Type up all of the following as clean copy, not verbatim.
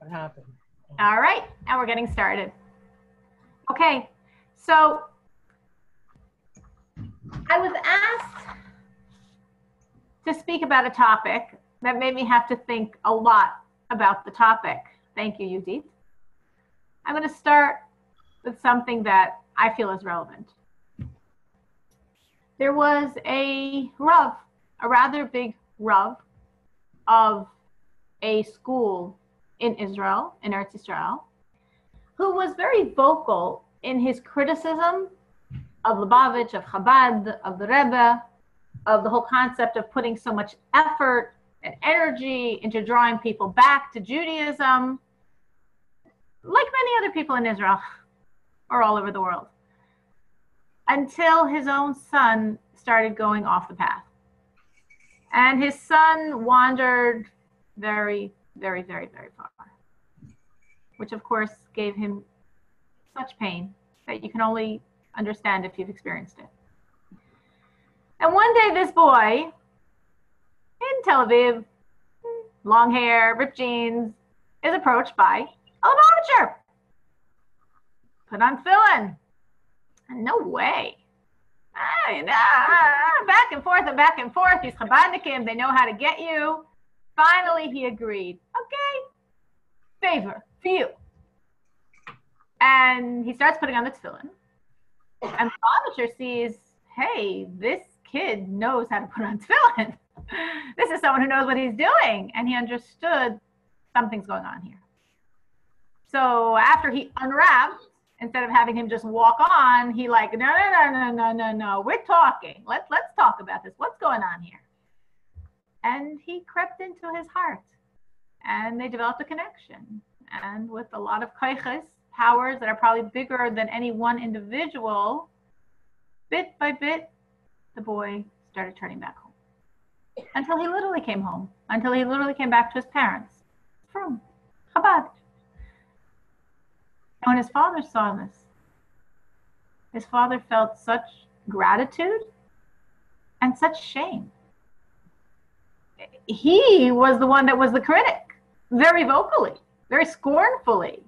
what happened. All right, now we're getting started. Okay, so I was asked to speak about a topic that made me have to think a lot about the topic. Thank you, Yudit. I'm going to start with something that I feel is relevant. There was a Rav, a rather big Rav of a school in Israel, in Eretz Yisrael, who was very vocal in his criticism of Lubavitch, of Chabad, of the Rebbe, of the whole concept of putting so much effort and energy into drawing people back to Judaism, like many other people in Israel or all over the world, until his own son started going off the path. And his son wandered very, very, very, very far, which of course gave him such pain that you can only understand if you've experienced it. And one day this boy in Tel Aviv, long hair, ripped jeans, is approached by a Lubavitcher. Put on tefillin. No way. Back and forth and back and forth. These Chabadnikim, they know how to get you. Finally, he agreed. Okay, favor for you. And he starts putting on the tefillin. And the Lubavitcher sees, hey, this kid knows how to put on tefillin. This is someone who knows what he's doing. And he understood something's going on here. So after he unwrapped, instead of having him just walk on, he like, no, we're talking. Let's talk about this. What's going on here? And he crept into his heart. And they developed a connection. And with a lot of koiches, powers that are probably bigger than any one individual, bit by bit, the boy started turning back home. Until he literally came home. Until he literally came back to his parents from Chabad. And when his father saw this, his father felt such gratitude and such shame. He was the one that was the critic, very vocally, very scornfully,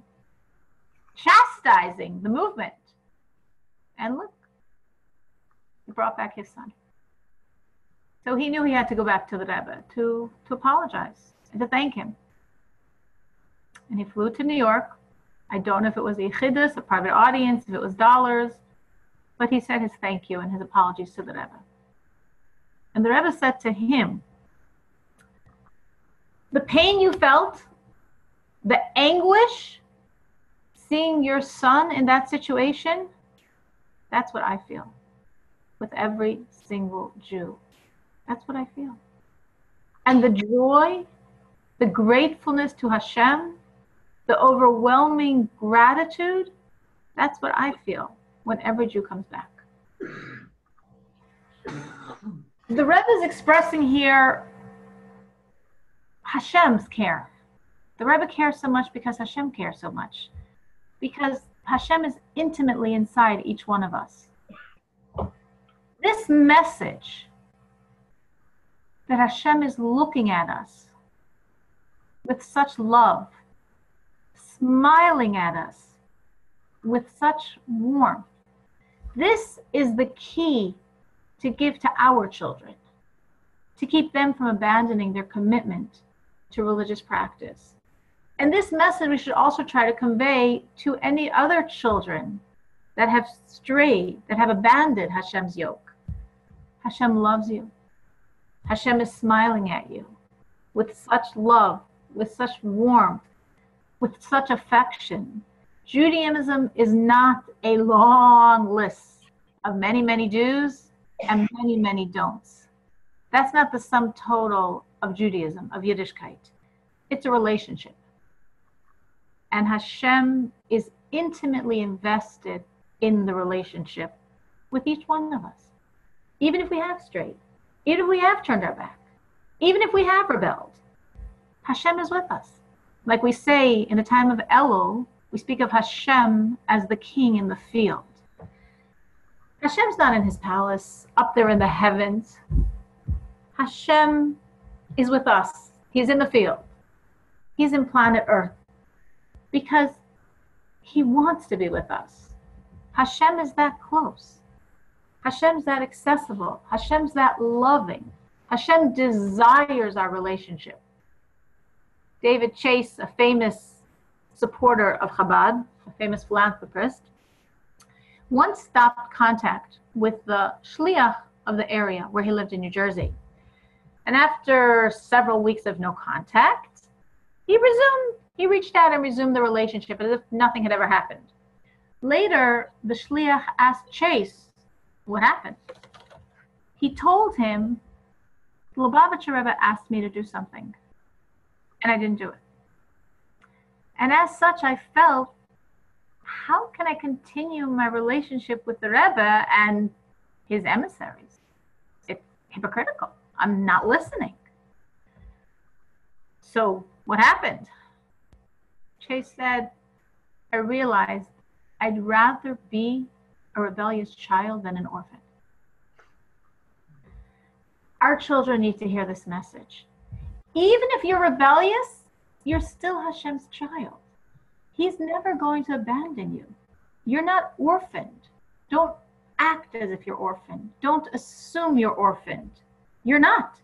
chastising the movement. And look, he brought back his son. So he knew he had to go back to the Rebbe to apologize and to thank him. And he flew to New York. I don't know if it was a chiddush, a private audience, if it was dollars, but he said his thank you and his apologies to the Rebbe. And the Rebbe said to him, the pain you felt, the anguish, seeing your son in that situation, that's what I feel with every single Jew. That's what I feel. And the joy, the gratefulness to Hashem, the overwhelming gratitude, that's what I feel when every Jew comes back. The Rebbe is expressing here Hashem's care. The Rebbe cares so much because Hashem cares so much. Because Hashem is intimately inside each one of us. This message that Hashem is looking at us with such love, smiling at us with such warmth. This is the key to give to our children, to keep them from abandoning their commitment to religious practice. And this message we should also try to convey to any other children that have strayed, that have abandoned Hashem's yoke. Hashem loves you. Hashem is smiling at you with such love, with such warmth, with such affection. Judaism is not a long list of many, many do's and many, many don'ts. That's not the sum total of Judaism, of Yiddishkeit. It's a relationship. And Hashem is intimately invested in the relationship with each one of us. Even if we have strayed, even if we have turned our back, even if we have rebelled, Hashem is with us. Like we say in the time of Elul, we speak of Hashem as the king in the field. Hashem's not in his palace, up there in the heavens. Hashem is with us. He's in the field. He's in planet Earth. because he wants to be with us. Hashem is that close. Hashem's that accessible. Hashem's that loving. Hashem desires our relationship. David Chase, a famous supporter of Chabad, a famous philanthropist, once stopped contact with the shliach of the area where he lived in New Jersey. And after several weeks of no contact, he reached out and resumed the relationship as if nothing had ever happened. Later, the shliach asked Chase what happened. He told him, the Lubavitcher Rebbe asked me to do something, and I didn't do it. And as such, I felt, how can I continue my relationship with the Rebbe and his emissaries? It's hypocritical. I'm not listening. So what happened? Chase said, I realized I'd rather be a rebellious child than an orphan. Our children need to hear this message. Even if you're rebellious, you're still Hashem's child. He's never going to abandon you. You're not orphaned. Don't act as if you're orphaned. Don't assume you're orphaned. You're not.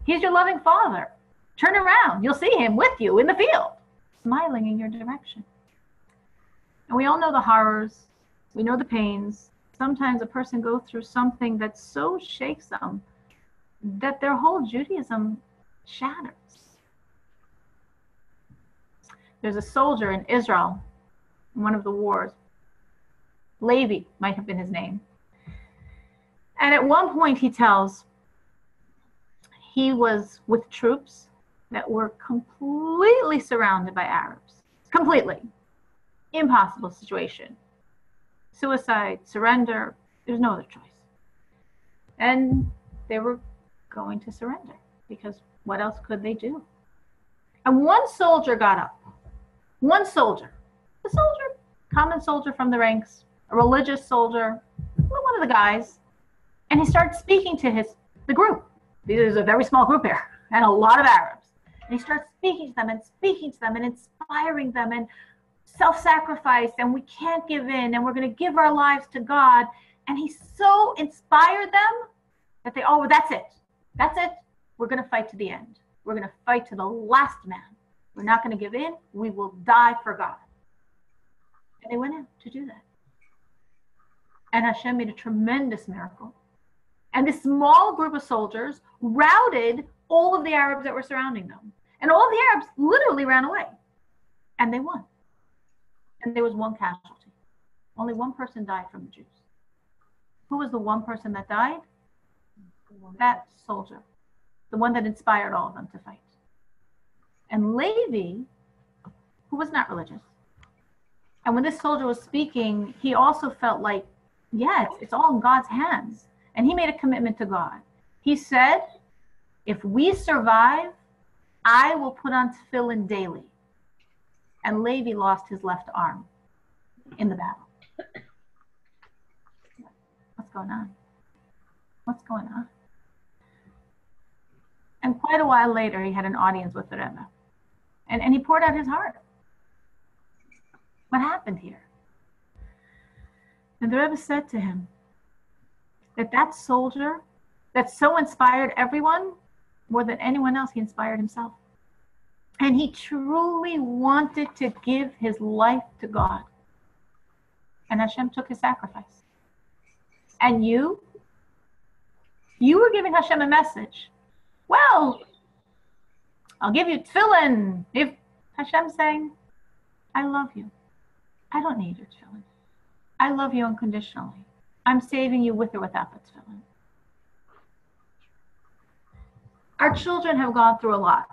He's your loving father. Turn around. You'll see him with you in the field, smiling in your direction. And we all know the horrors. We know the pains. Sometimes a person goes through something that so shakes them that their whole Judaism shatters. There's a soldier in Israel in one of the wars. Levi might have been his name. And at one point he tells, he was with troops that were completely surrounded by Arabs. Completely. Impossible situation. Suicide, surrender, there's no other choice. And they were going to surrender because what else could they do? And one soldier got up. One soldier, a soldier, common soldier from the ranks, a religious soldier, one of the guys, and he started speaking to the group. There's a very small group here, and a lot of Arabs. And he starts speaking to them and inspiring them and self-sacrifice, and we can't give in, and we're going to give our lives to God. And he so inspired them that they, oh, that's it. That's it. We're going to fight to the end. We're going to fight to the last man. We're not going to give in. We will die for God. And they went out to do that. And Hashem made a tremendous miracle. And this small group of soldiers routed all of the Arabs that were surrounding them. And all of the Arabs literally ran away. And they won. And there was one casualty. Only one person died from the Jews. Who was the one person that died? That soldier. The one that inspired all of them to fight. And Levi, who was not religious, and when this soldier was speaking, he also felt like, yeah, it's all in God's hands. And he made a commitment to God. He said, if we survive, I will put on tefillin daily. And Levi lost his left arm in the battle. What's going on? What's going on? And quite a while later, he had an audience with the Rebbe. And he poured out his heart. What happened here? And the Rebbe said to him that soldier that so inspired everyone, more than anyone else, he inspired himself. And he truly wanted to give his life to God. And Hashem took his sacrifice. And you were giving Hashem a message. Well, I'll give you tefillin. If Hashem's saying, I love you. I don't need your tefillin. I love you unconditionally. I'm saving you with or without the tefillin. Our children have gone through a lot.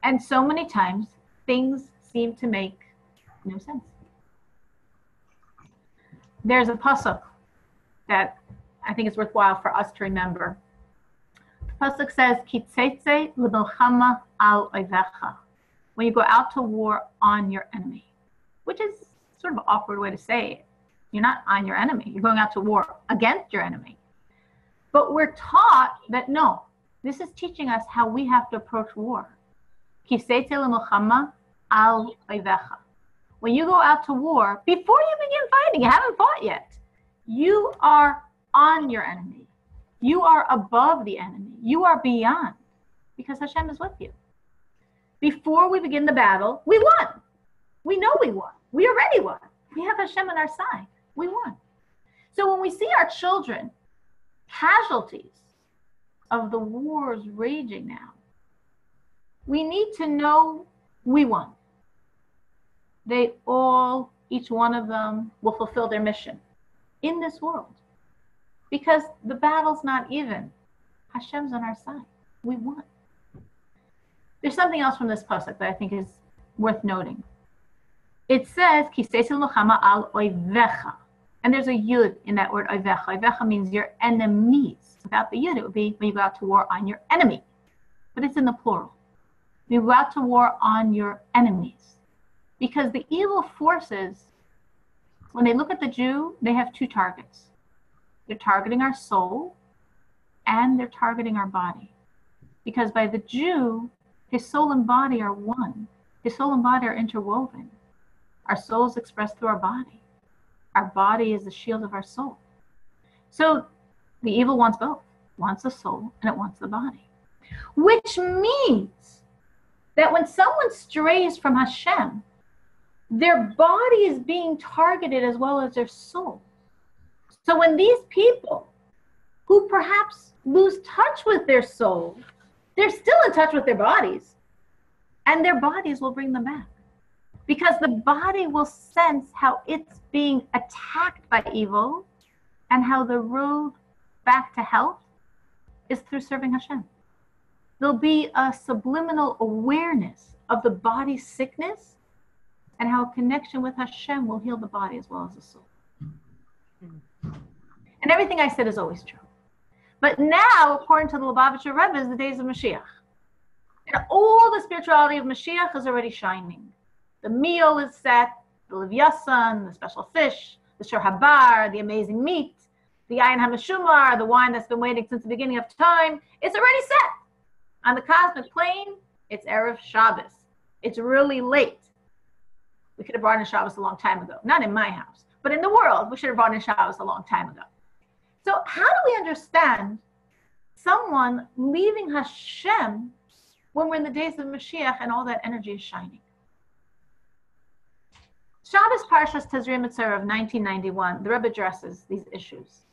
And so many times, things seem to make no sense. There's a pasuk that I think is worthwhile for us to remember. The pasuk says, Ki tzetze l'milchama al oivecha. When you go out to war on your enemy, which is sort of an awkward way to say it. You're not on your enemy. You're going out to war against your enemy. But we're taught that no, this is teaching us how we have to approach war. Ki tzetze l'milchama al oivecha. when you go out to war, before you begin fighting, you haven't fought yet, you are on your enemy. You are above the enemy. You are beyond, because Hashem is with you. Before we begin the battle, we won. We know we won. We already won. We have Hashem on our side. We won. So when we see our children casualties of the wars raging now, we need to know we won. They all, each one of them, will fulfill their mission in this world. Because the battle's not even. Hashem's on our side. We won. There's something else from this pasuk that I think is worth noting. It says, Ki seisil lochama al oivecha. And there's a yud in that word oivecha. Oivecha means your enemies. Without the yud, it would be when you go out to war on your enemy. But it's in the plural. You go out to war on your enemies. Because the evil forces, when they look at the Jew, they have two targets. They're targeting our soul and they're targeting our body. Because by the Jew, his soul and body are one. His soul and body are interwoven. Our soul is expressed through our body. Our body is the shield of our soul. So the evil wants both. It wants the soul and it wants the body. Which means that when someone strays from Hashem, their body is being targeted as well as their soul. So when these people who perhaps lose touch with their soul, they're still in touch with their bodies, and their bodies will bring them back. Because the body will sense how it's being attacked by evil and how the road back to health is through serving Hashem. There'll be a subliminal awareness of the body's sickness and how a connection with Hashem will heal the body as well as the soul. And everything I said is always true. But now, according to the Lubavitcher Rebbe, is the days of Moshiach. And all the spirituality of Mashiach is already shining. The meal is set, the Livyasan, the special fish, the Shor Habar, the amazing meat, the Ayin HaMeshumar, the wine that's been waiting since the beginning of time. It's already set. On the cosmic plane, it's Erev Shabbos. It's really late. We could have brought in Shabbos a long time ago. Not in my house, but in the world, we should have brought in Shabbos a long time ago. So how do we understand someone leaving Hashem when we're in the days of Mashiach and all that energy is shining? Shabbos Parshas Tazria Mitzvah of 1991, the Rebbe addresses these issues.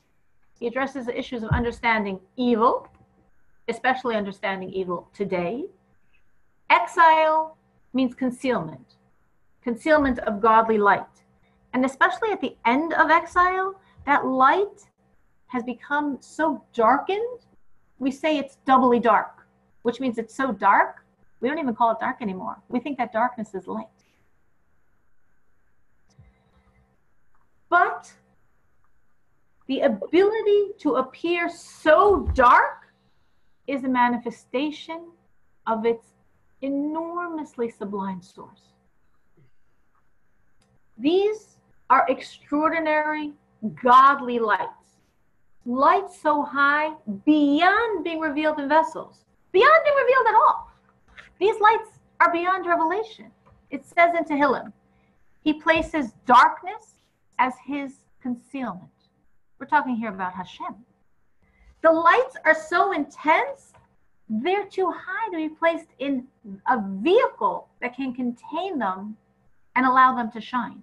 He addresses the issues of understanding evil, especially understanding evil today. Exile means concealment of godly light. And especially at the end of exile, that light has become so darkened, we say it's doubly dark, which means it's so dark, we don't even call it dark anymore. We think that darkness is light. But the ability to appear so dark is a manifestation of its enormously sublime source. These are extraordinary, godly lights. Lights so high, beyond being revealed in vessels, beyond being revealed at all. These lights are beyond revelation. It says in Tehillim, he places darkness as his concealment. We're talking here about Hashem. The lights are so intense, they're too high to be placed in a vehicle that can contain them and allow them to shine.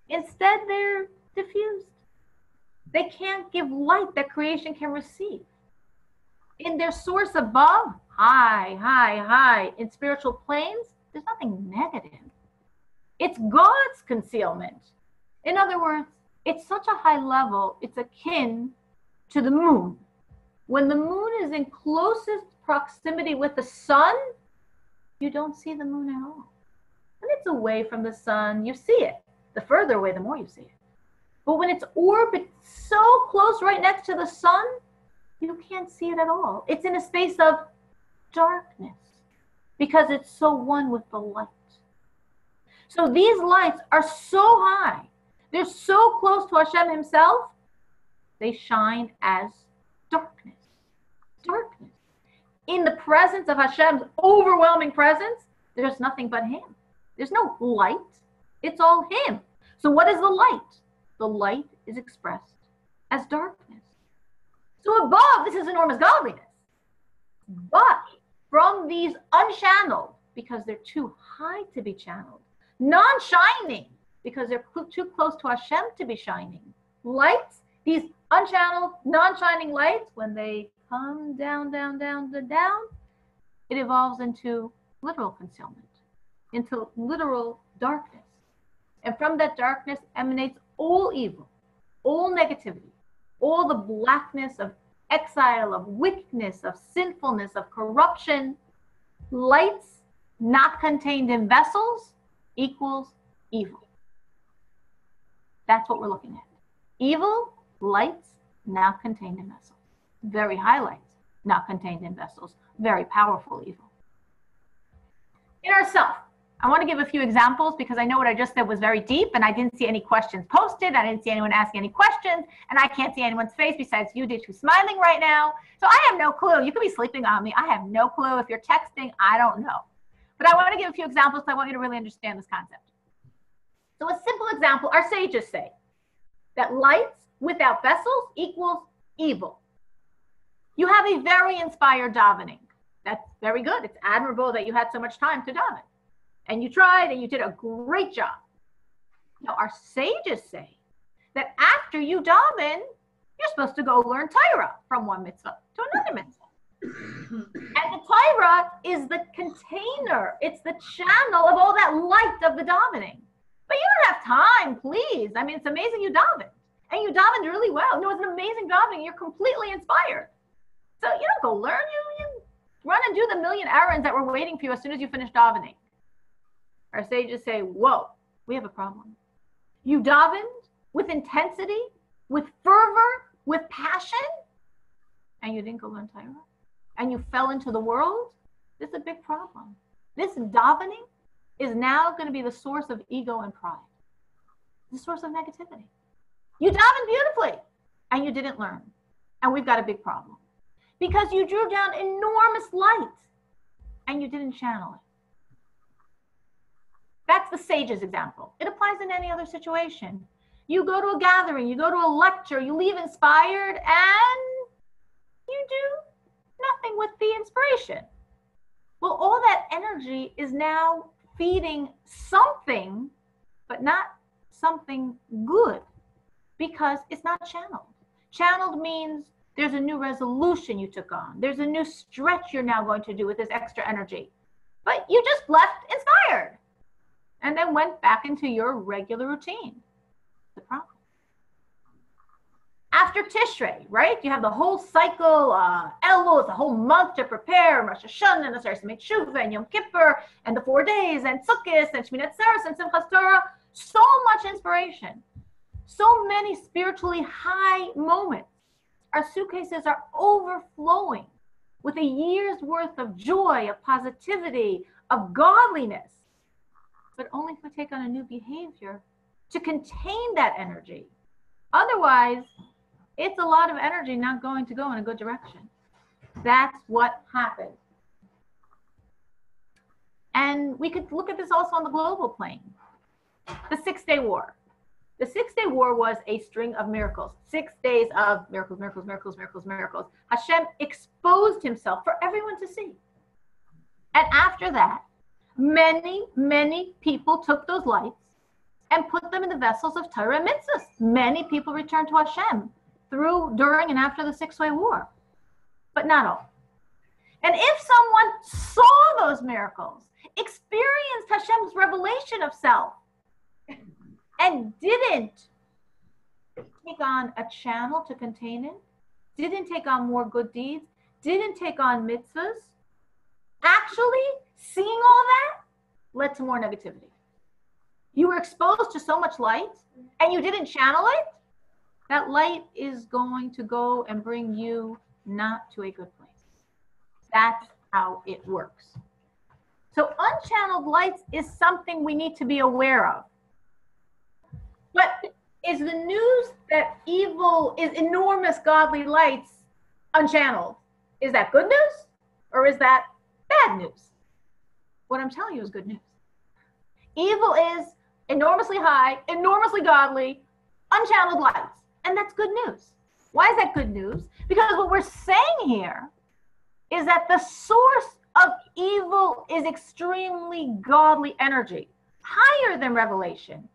Instead, they're diffused. They can't give light that creation can receive. In their source above, high, in spiritual planes, there's nothing negative. It's God's concealment. In other words, it's such a high level, it's akin to the moon. When the moon is in closest proximity with the sun, you don't see the moon at all. When it's away from the sun, you see it. The further away, the more you see it. But when its orbit so close right next to the sun, you can't see it at all. It's in a space of darkness because it's so one with the light. So these lights are so high. They're so close to Hashem himself. They shine as darkness. Darkness. In the presence of Hashem's overwhelming presence, there's nothing but him. There's no light. It's all him. So what is the light? The light is expressed as darkness. So above, this is enormous godliness. But from these unchanneled, because they're too high to be channeled, non-shining, because they're too close to Hashem to be shining, lights, these unchanneled, non-shining lights, when they come down, it evolves into literal concealment, into literal darkness. And from that darkness emanates all evil, all negativity, all the blackness of exile, of wickedness, of sinfulness, of corruption. Lights not contained in vessels equals evil. That's what we're looking at. Evil, lights not contained in vessels. Very high lights, not contained in vessels. Very powerful evil. In ourself, I want to give a few examples because I know what I just said was very deep and I didn't see any questions posted. I didn't see anyone asking any questions and I can't see anyone's face besides you, who's smiling right now. So I have no clue. You could be sleeping on me. I have no clue. If you're texting, I don't know. But I want to give a few examples because I want you to really understand this concept. So a simple example, our sages say that lights without vessels equals evil. You have a very inspired davening. That's very good. It's admirable that you had so much time to daven. And you tried and you did a great job. Now, our sages say that after you daven, you're supposed to go learn Torah from one mitzvah to another mitzvah. And the Torah is the container. It's the channel of all that light of the davening. But you don't have time, please. I mean, it's amazing you davened. And you davened really well. No, it's an amazing davening. You're completely inspired. So you don't go learn. You run and do the million errands that were waiting for you as soon as you finish davening. Our sages say, whoa, we have a problem. You davened with intensity, with fervor, with passion, and you didn't go learn Torah, and you fell into the world. This is a big problem. This davening is now going to be the source of ego and pride, the source of negativity. You davened beautifully, and you didn't learn, and we've got a big problem because you drew down enormous light, and you didn't channel it. That's the sage's example. It applies in any other situation. You go to a gathering, you go to a lecture, you leave inspired, and you do nothing with the inspiration. Well, all that energy is now feeding something, but not something good, because it's not channeled. Channeled means there's a new resolution you took on. There's a new stretch you're now going to do with this extra energy. But you just left inspired and then went back into your regular routine. The problem. After Tishrei, right? You have the whole cycle, Elul, the whole month to prepare, Rosh Hashanah, and the make Shuvah, and Yom Kippur, and the 4 days, and Sukkot, and Shminat Atzeres, and Simchas Torah. So much inspiration. So many spiritually high moments. Our suitcases are overflowing with a year's worth of joy, of positivity, of godliness. But only if we take on a new behavior to contain that energy. Otherwise, it's a lot of energy not going to go in a good direction. That's what happens. And we could look at this also on the global plane. The 6-Day War. The 6-Day War was a string of miracles. 6 days of miracles, miracles, miracles, miracles, miracles. Hashem exposed himself for everyone to see. And after that, many, many people took those lights and put them in the vessels of Torah and mitzvahs. Many people returned to Hashem during, and after the 6-Day War, but not all. And if someone saw those miracles, experienced Hashem's revelation of self, and didn't take on a channel to contain it, didn't take on more good deeds, didn't take on mitzvahs, actually seeing all that led to more negativity. You were exposed to so much light and you didn't channel it, that light is going to go and bring you not to a good place. That's how it works. So unchanneled lights is something we need to be aware of. But is the news that evil is enormous godly lights unchanneled? Is that good news or is that bad news? What I'm telling you is good news. Evil is enormously high, enormously godly, unchanneled lights. And that's good news. Why is that good news? Because what we're saying here is that the source of evil is extremely godly energy, higher than revelation.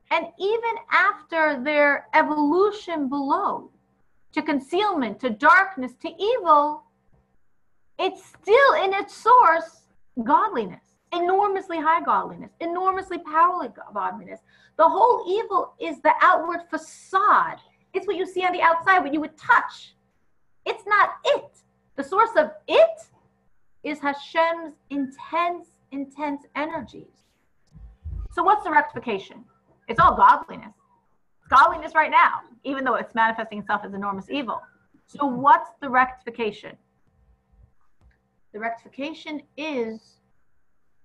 And even after their evolution below, to concealment, to darkness, to evil, it's still in its source godliness, enormously high godliness, enormously powerful godliness. The whole evil is the outward facade. It's what you see on the outside, what you would touch. It's not it. The source of it is Hashem's intense energies. So what's the rectification? It's all godliness. It's godliness right now, even though it's manifesting itself as enormous evil. So what's the rectification? The rectification is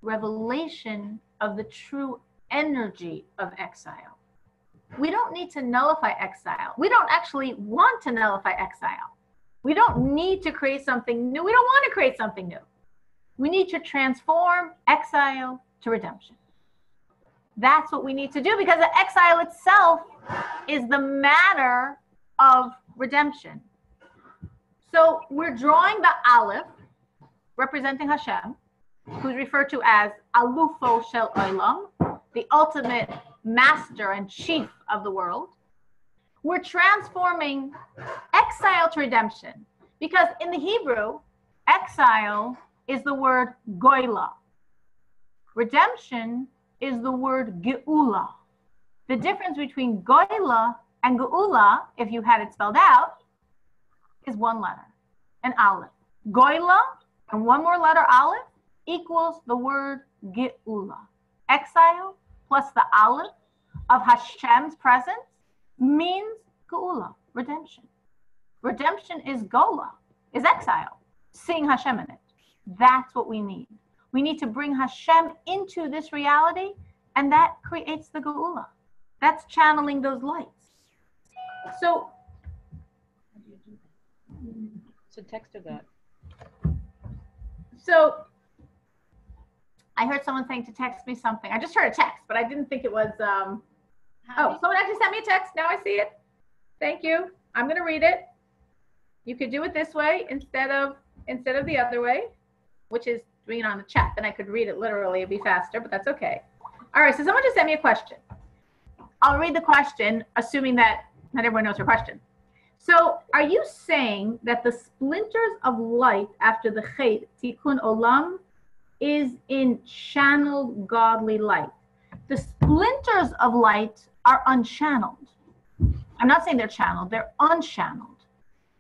revelation of the true energy of exile. We don't need to nullify exile. We don't actually want to nullify exile. We don't need to create something new. We don't want to create something new. We need to transform exile to redemption. That's what we need to do, because the exile itself is the matter of redemption. So we're drawing the Aleph, representing Hashem, who's referred to as Alufo Shel Olam, the ultimate master and chief of the world. We're transforming exile to redemption, because in the Hebrew, exile is the word goyla. Redemption is the word geula. The difference between goyla and geula, if you had it spelled out, is one letter, an aleph. Goyla and one more letter, aleph, equals the word geula. Exile plus the aleph of Hashem's presence means geula, redemption. Redemption is gola, is exile, seeing Hashem in it. That's what we need. We need to bring Hashem into this reality, and that creates the geula. That's channeling those lights. So text of that. So I heard someone saying to text me something. I just heard a text, but I didn't think it was, oh, someone actually sent me a text. Now I see it. Thank you. I'm going to read it. You could do it this way instead of the other way, which is doing it on the chat. Then I could read it literally. It'd be faster, but that's okay. All right. So someone just sent me a question. I'll read the question, assuming that not everyone knows her question. So are you saying that the splinters of light after the Chet, Tikkun Olam, is in channeled godly light? The splinters of light are unchanneled. I'm not saying they're channeled, they're unchanneled.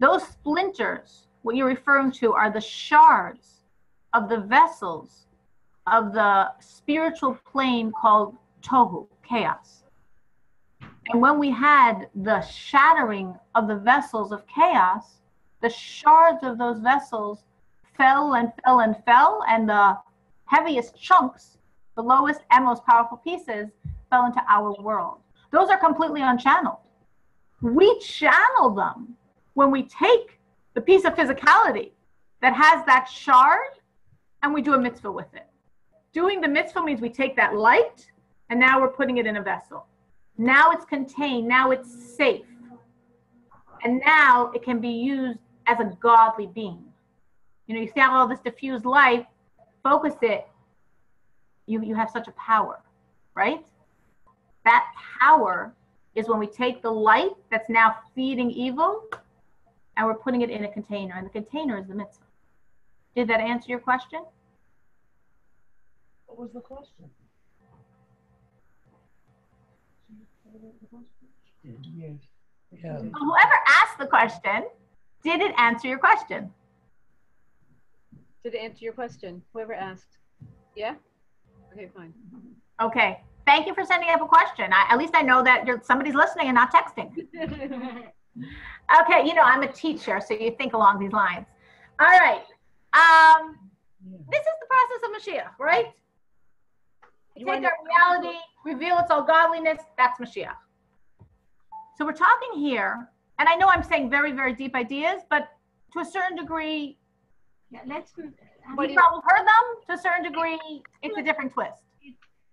Those splinters, what you're referring to, are the shards of the vessels of the spiritual plane called Tohu, chaos. And when we had the shattering of the vessels of chaos, the shards of those vessels fell and fell and fell, and the heaviest chunks, the lowest and most powerful pieces, fell into our world. Those are completely unchanneled. We channel them when we take the piece of physicality that has that shard and we do a mitzvah with it. Doing the mitzvah means we take that light and now we're putting it in a vessel. Now it's contained, now it's safe. And now it can be used as a godly being. You know, you see how all this diffused light, focus it, you have such a power, right? That power is when we take the light that's now feeding evil and we're putting it in a container, and the container is the mitzvah. Did that answer your question? What was the question? Yes. Yeah. Whoever asked the question, did it answer your question? Did it answer your question? Whoever asked. Yeah? Okay, fine. Okay. Thank you for sending up a question. At least I know that somebody's listening and not texting. Okay, you know, I'm a teacher, so you think along these lines. All right. This is the process of Mashiach, right? You take our reality, reveal its all godliness, that's Mashiach. So we're talking here, and I know I'm saying very, very deep ideas, but to a certain degree, you've probably heard them. To a certain degree, it's a different twist.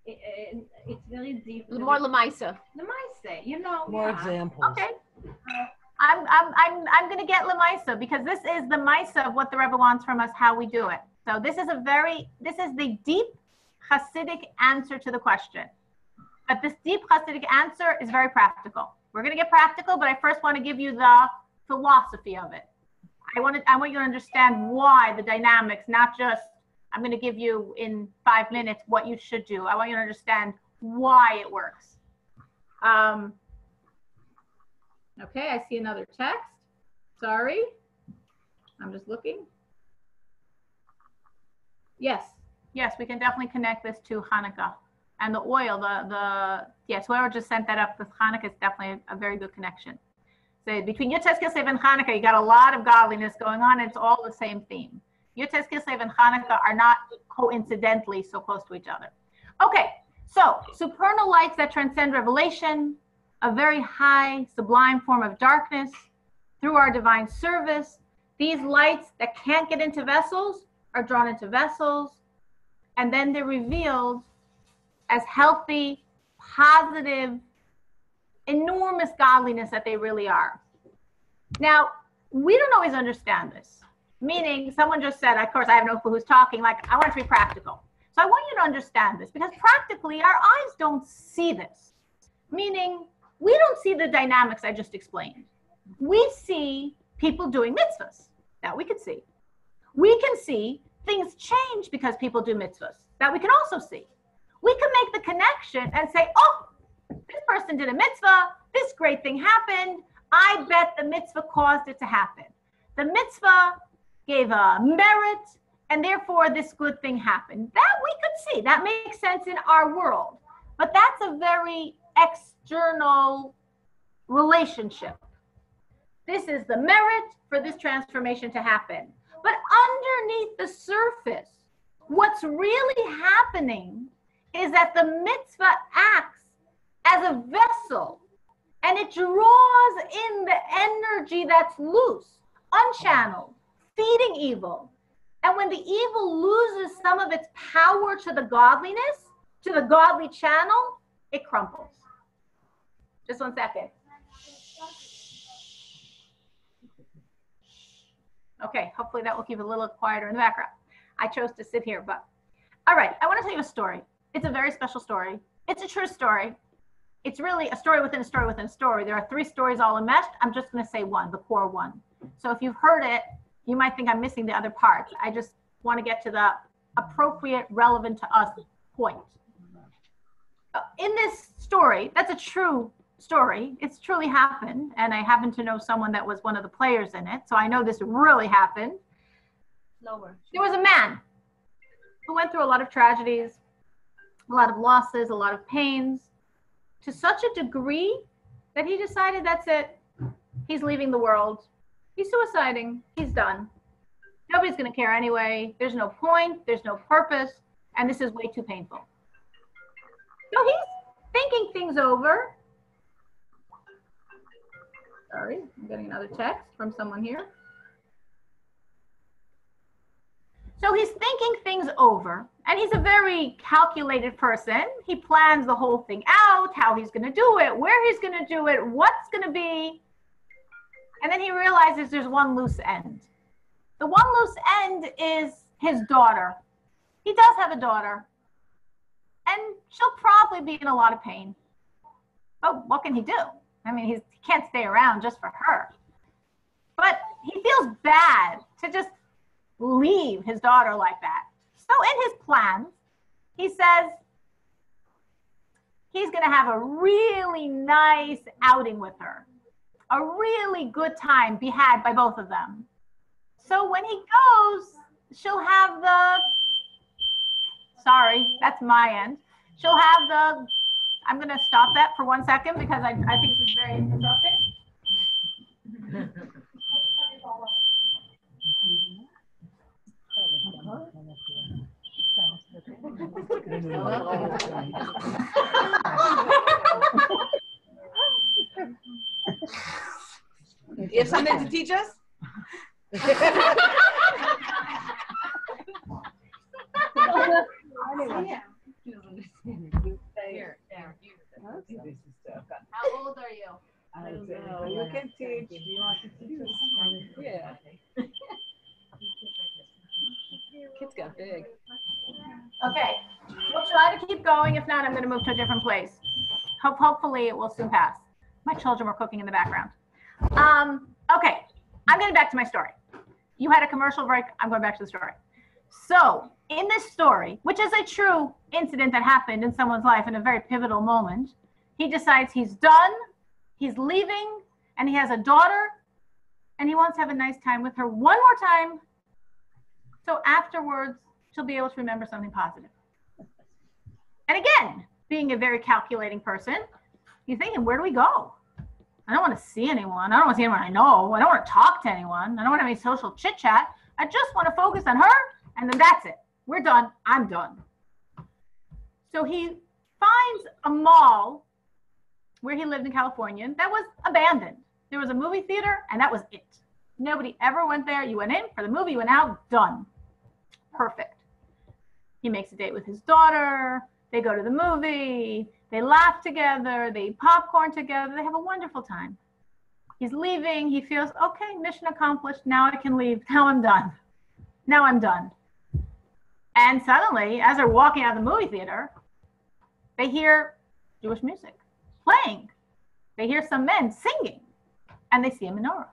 It's very deep. More Lamaisa. Lamaisa, you know. More yeah. examples. Okay. I'm going to get Lamaisa because this is the Maisa of what the Rebbe wants from us, how we do it. So this is the deep Hasidic answer to the question. But this deep Hasidic answer is very practical. We're going to get practical, but I first want to give you the philosophy of it. I want you to understand why the dynamics, not just, I'm going to give you in 5 minutes what you should do. I want you to understand why it works. Okay, I see another text. Sorry. I'm just looking. Yes, we can definitely connect this to Hanukkah. And the oil, yes, whoever just sent that up with Hanukkah is definitely a very good connection. So between Yud Tes Kislev and Hanukkah, you got a lot of godliness going on, and it's all the same theme. Yud Tes Kislev and Hanukkah are not coincidentally so close to each other. Okay, so supernal lights that transcend revelation, a very high, sublime form of darkness through our divine service. These lights that can't get into vessels are drawn into vessels, and then they're revealed as healthy, positive, enormous godliness that they really are. Now, we don't always understand this, meaning someone just said, of course, I have no clue who's talking, like, I want it to be practical. So I want you to understand this, because practically our eyes don't see this, meaning we don't see the dynamics I just explained. We see people doing mitzvahs, that we can see. We can see things change because people do mitzvahs, that we can also see. We can make the connection and say, oh, this person did a mitzvah, this great thing happened, I bet the mitzvah caused it to happen. The mitzvah gave a merit, and therefore this good thing happened. That we could see, that makes sense in our world. But that's a very external relationship. This is the merit for this transformation to happen. But underneath the surface, what's really happening is that the mitzvah acts as a vessel, and it draws in the energy that's loose, unchanneled, feeding evil. And when the evil loses some of its power to the godliness, to the godly channel, it crumples. Just 1 second. Okay, hopefully that will keep it a little quieter in the background. I chose to sit here, but all right, I want to tell you a story. It's a very special story. It's a true story. It's really a story within a story within a story. There are 3 stories all enmeshed. I'm just going to say one, the core one. So if you've heard it, you might think I'm missing the other parts. I just want to get to the appropriate, relevant to us point. In this story, that's a true story. It's truly happened, and I happen to know someone that was one of the players in it, so I know this really happened. Lower. There was a man who went through a lot of tragedies, a lot of losses, a lot of pains, to such a degree that he decided that's it. He's leaving the world. He's suiciding. He's done. Nobody's going to care anyway. There's no point. There's no purpose. And this is way too painful. So he's thinking things over. Sorry, I'm getting another text from someone here. So he's thinking things over, and he's a very calculated person. He plans the whole thing out, how he's going to do it, where he's going to do it, what's going to be. And then he realizes there's one loose end. The one loose end is his daughter. He does have a daughter, and she'll probably be in a lot of pain. But what can he do? I mean, he can't stay around just for her. But he feels bad to just leave his daughter like that. So in his plans, he says he's going to have a really nice outing with her. A really good time be had by both of them. So when he goes, she'll have the, sorry, that's my end. She'll have the, I'm going to stop that for 1 second because I think this is very interrupting. You have something to teach us? How old are you? I don't know. You can teach. Do you want to teach? Yeah. Kids got big. Okay, we'll try to keep going. If not, I'm going to move to a different place. Hopefully, it will soon pass. My children were cooking in the background. Okay, I'm getting back to my story. You had a commercial break. I'm going back to the story. So, in this story, which is a true incident that happened in someone's life in a very pivotal moment, he decides he's done, he's leaving, and he has a daughter, and he wants to have a nice time with her one more time. So afterwards, she'll be able to remember something positive. And again, being a very calculating person, you're thinking, where do we go? I don't want to see anyone. I don't want to see anyone I know. I don't want to talk to anyone. I don't want to have any social chit chat. I just want to focus on her, and then that's it. We're done. I'm done. So he finds a mall where he lived in California that was abandoned. There was a movie theater, and that was it. Nobody ever went there. You went in for the movie, you went out, done. Perfect. He makes a date with his daughter. They go to the movie. They laugh together. They eat popcorn together. They have a wonderful time. He's leaving. He feels, okay, mission accomplished. Now I can leave. Now I'm done. Now I'm done. And suddenly, as they're walking out of the movie theater, they hear Jewish music playing. They hear some men singing. And they see a menorah.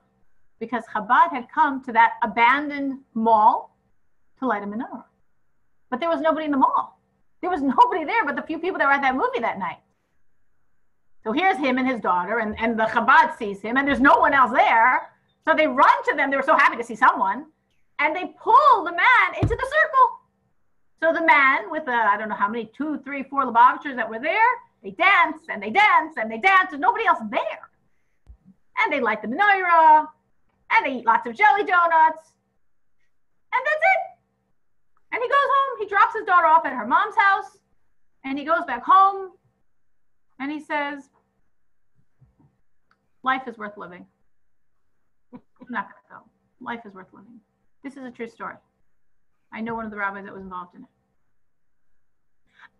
Because Chabad had come to that abandoned mall to light a menorah. But there was nobody in the mall. There was nobody there but the few people that were at that movie that night. So here's him and his daughter, and the Chabad sees him, and there's no one else there. So they run to them. They were so happy to see someone. And they pull the man into the circle. So the man with I don't know how many, 2, 3, 4 Lubavitchers that were there, they dance, and they dance, and they dance, and nobody else there. And they light the menorah, and they eat lots of jelly donuts, and that's it. And he goes home, he drops his daughter off at her mom's house, and he goes back home, and he says, life is worth living. I'm not gonna go. Life is worth living. This is a true story. I know one of the rabbis that was involved in it.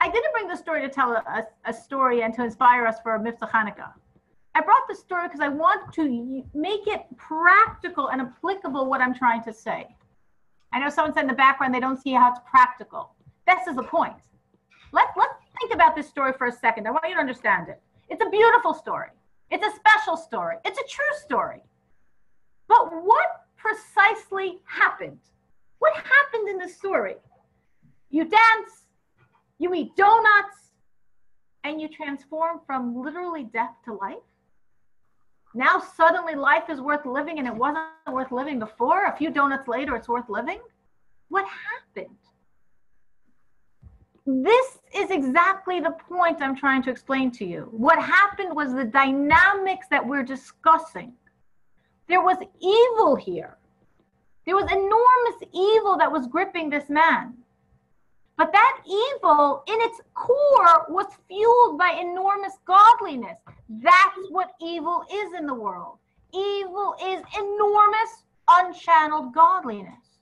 I didn't bring this story to tell a story and to inspire us for Mitzvah Hanukkah. I brought this story because I want to make it practical and applicable what I'm trying to say. I know someone said in the background they don't see how it's practical. This is the point. Let's think about this story for a second. I want you to understand it. It's a beautiful story. It's a special story. It's a true story. But what precisely happened? What happened in the story? You dance, you eat donuts, and you transform from literally death to life? Now suddenly life is worth living and it wasn't worth living before? A few donuts later, it's worth living? What happened? This is exactly the point I'm trying to explain to you. What happened was the dynamics that we're discussing. There was evil here. There was enormous evil that was gripping this man. But that evil, in its core, was fueled by enormous godliness. That's what evil is in the world. Evil is enormous, unchanneled godliness.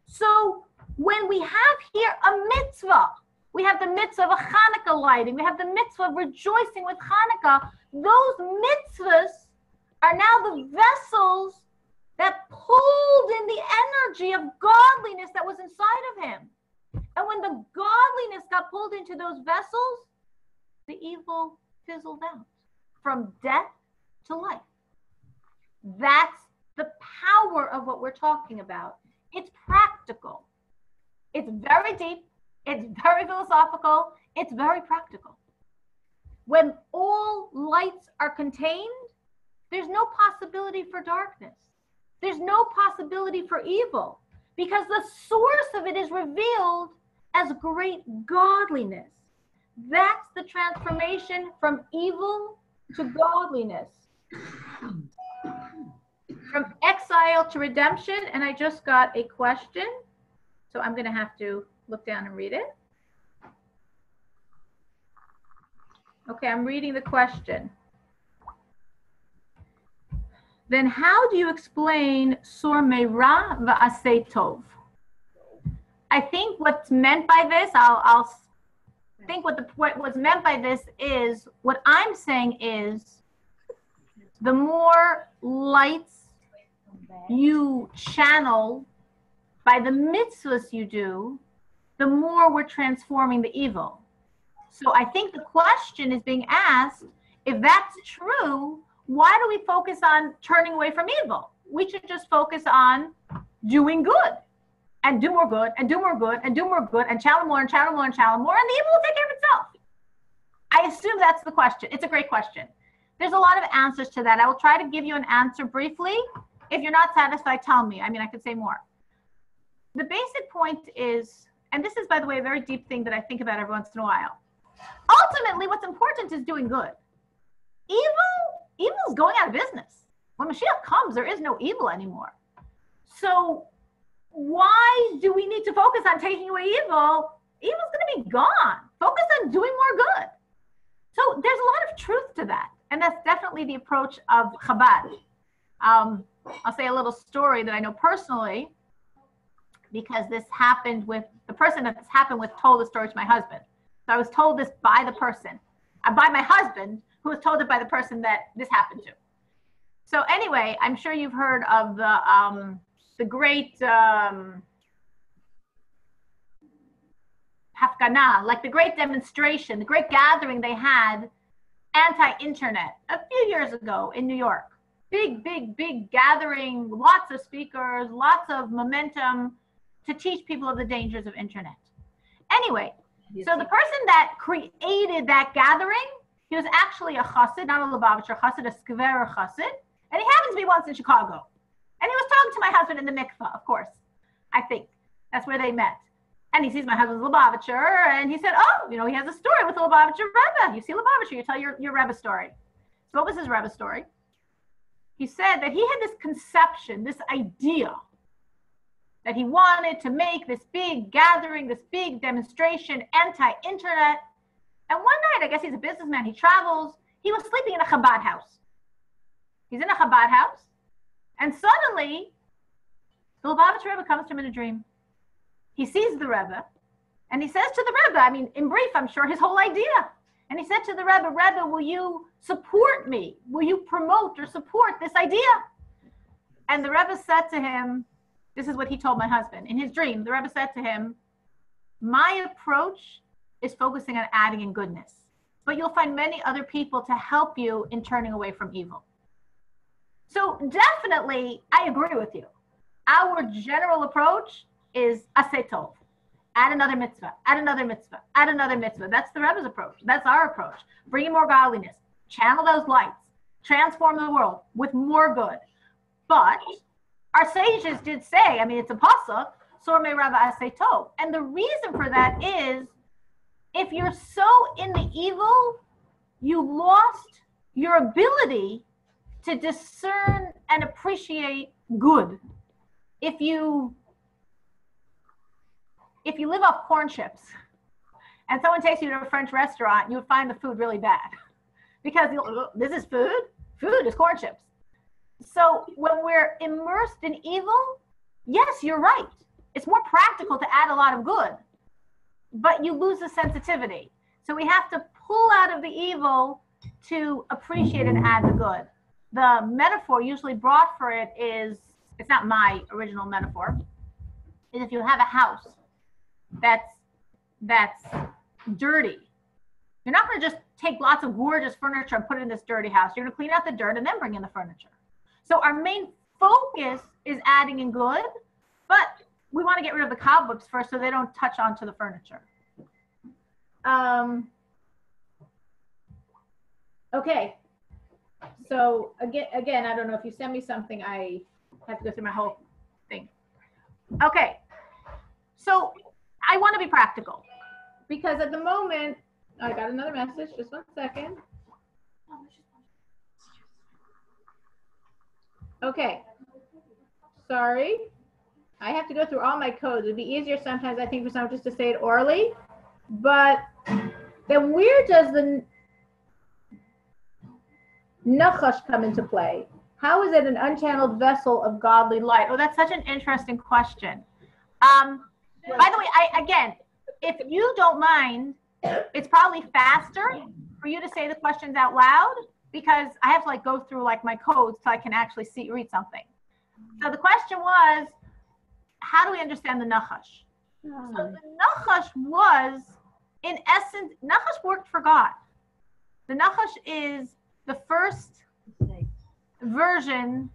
So when we have here a mitzvah, we have the mitzvah of Hanukkah lighting, we have the mitzvah of rejoicing with Hanukkah, those mitzvahs are now the vessels that pulled in the energy of godliness that was inside of him. And when the godliness got pulled into those vessels, the evil fizzled out from death to life. That's the power of what we're talking about. It's practical. It's very deep. It's very philosophical. It's very practical. When all lights are contained, there's no possibility for darkness. There's no possibility for evil because the source of it is revealed as great godliness. That's the transformation from evil to godliness. From exile to redemption. And I just got a question, so I'm going to have to look down and read it. Okay, I'm reading the question. Then how do you explain Sur Meira V'asei Tov? I think what's meant by this, I'll think what was meant by this is, what I'm saying is, the more lights you channel by the mitzvahs you do, the more we're transforming the evil. So I think the question is being asked, if that's true, why do we focus on turning away from evil? We should just focus on doing good and do more good and do more good and do more good and channel more and channel more and channel more, and the evil will take care of itself. I assume that's the question. It's a great question. There's a lot of answers to that. I will try to give you an answer briefly. If you're not satisfied, tell me. I mean, I could say more. The basic point is, and this is, by the way, a very deep thing that I think about every once in a while. Ultimately, what's important is doing good. Evil is going out of business. When Mashiach comes, there is no evil anymore. So why do we need to focus on taking away evil? Evil's going to be gone. Focus on doing more good. So there's a lot of truth to that. And that's definitely the approach of Chabad. I'll say a little story that I know personally, because this happened with, the person that this happened with told the story to my husband. So I was told this by the person, by my husband, who was told it by the person that this happened to. So anyway, I'm sure you've heard of the great Hafgana, like the great demonstration, the great gathering they had anti-internet a few years ago in New York. Big gathering, lots of speakers, lots of momentum to teach people of the dangers of internet. Anyway, so the person that created that gathering, he was actually a chassid, not a Lubavitcher chassid, a skver chassid, and he happens to be once in Chicago. And he was talking to my husband in the mikvah, of course. I think that's where they met. And he sees my husband's Lubavitcher, and he said, oh, you know, he has a story with the Lubavitcher Rebbe. You see Lubavitcher, you tell your Rebbe story. So what was his Rebbe story? He said that he had this conception, this idea, that he wanted to make this big gathering, this big demonstration, anti-internet. And one night, I guess he's a businessman, he travels, he was sleeping in a Chabad house. He's in a Chabad house, and suddenly, the Lubavitcher Rebbe comes to him in a dream. He sees the Rebbe, and he says to the Rebbe, I mean, in brief, I'm sure his whole idea. And he said to the Rebbe, Rebbe, will you support me? Will you promote or support this idea? And the Rebbe said to him, this is what he told my husband. In his dream, the Rebbe said to him, my approach is focusing on adding in goodness, but you'll find many other people to help you in turning away from evil. So definitely, I agree with you. Our general approach is aseh tov. Add another mitzvah, add another mitzvah, add another mitzvah. That's the Rebbe's approach. That's our approach. Bringing more godliness, channel those lights, transform the world with more good. But our sages did say, I mean, it's a pasuk, sormei rava aseh tov. And the reason for that is, if you're so in the evil, you lost your ability to discern and appreciate good. If you live off corn chips and someone takes you to a French restaurant, you would find the food really bad because this is food. Food is corn chips. So when we're immersed in evil, yes, you're right. It's more practical to add a lot of good, but you lose the sensitivity. So we have to pull out of the evil to appreciate and add the good. The metaphor usually brought for it is, it's not my original metaphor, is if you have a house that's dirty, you're not going to just take lots of gorgeous furniture and put it in this dirty house. You're going to clean out the dirt and then bring in the furniture. So our main focus is adding in good, but we want to get rid of the cobwebs first so they don't touch onto the furniture. Okay. So again, I don't know if you send me something, I have to go through my whole thing. Okay. So I want to be practical because at the moment, I got another message. Just 1 second. Okay. Sorry. I have to go through all my codes. It'd be easier sometimes, I think, for someone just to say it orally. But then where does the nachash come into play? How is it an unchanneled vessel of godly light? Oh, that's such an interesting question. By the way, again, if you don't mind, It's probably faster for you to say the questions out loud because I have to like go through like my codes so I can actually read something. So the question was, how do we understand the Nachash? So the Nachash was, in essence, Nachash worked for God. The Nachash is the first version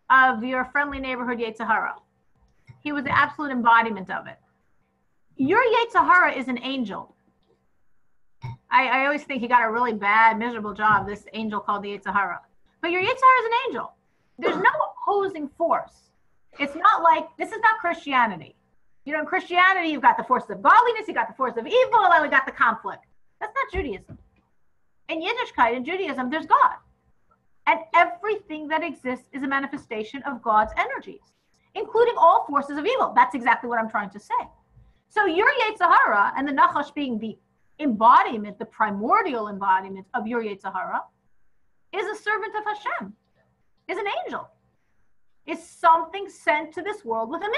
of your friendly neighborhood Yetzer Hara. He was the absolute embodiment of it. Your Yetzer Hara is an angel. I always think he got a really bad, miserable job, this angel called the Yetzer Hara. But your Yetzer Hara is an angel. There's no opposing force. It's not like, this is not Christianity. You know, in Christianity, you've got the forces of godliness, you've got the force of evil, and we got the conflict. That's not Judaism. In Yiddishkeit, in Judaism, there's God. And everything that exists is a manifestation of God's energies, including all forces of evil. That's exactly what I'm trying to say. So your Yetzer Hara, and the Nachash being the embodiment, the primordial embodiment of your Yetzer Hara, is a servant of Hashem, is an angel, is something sent to this world with a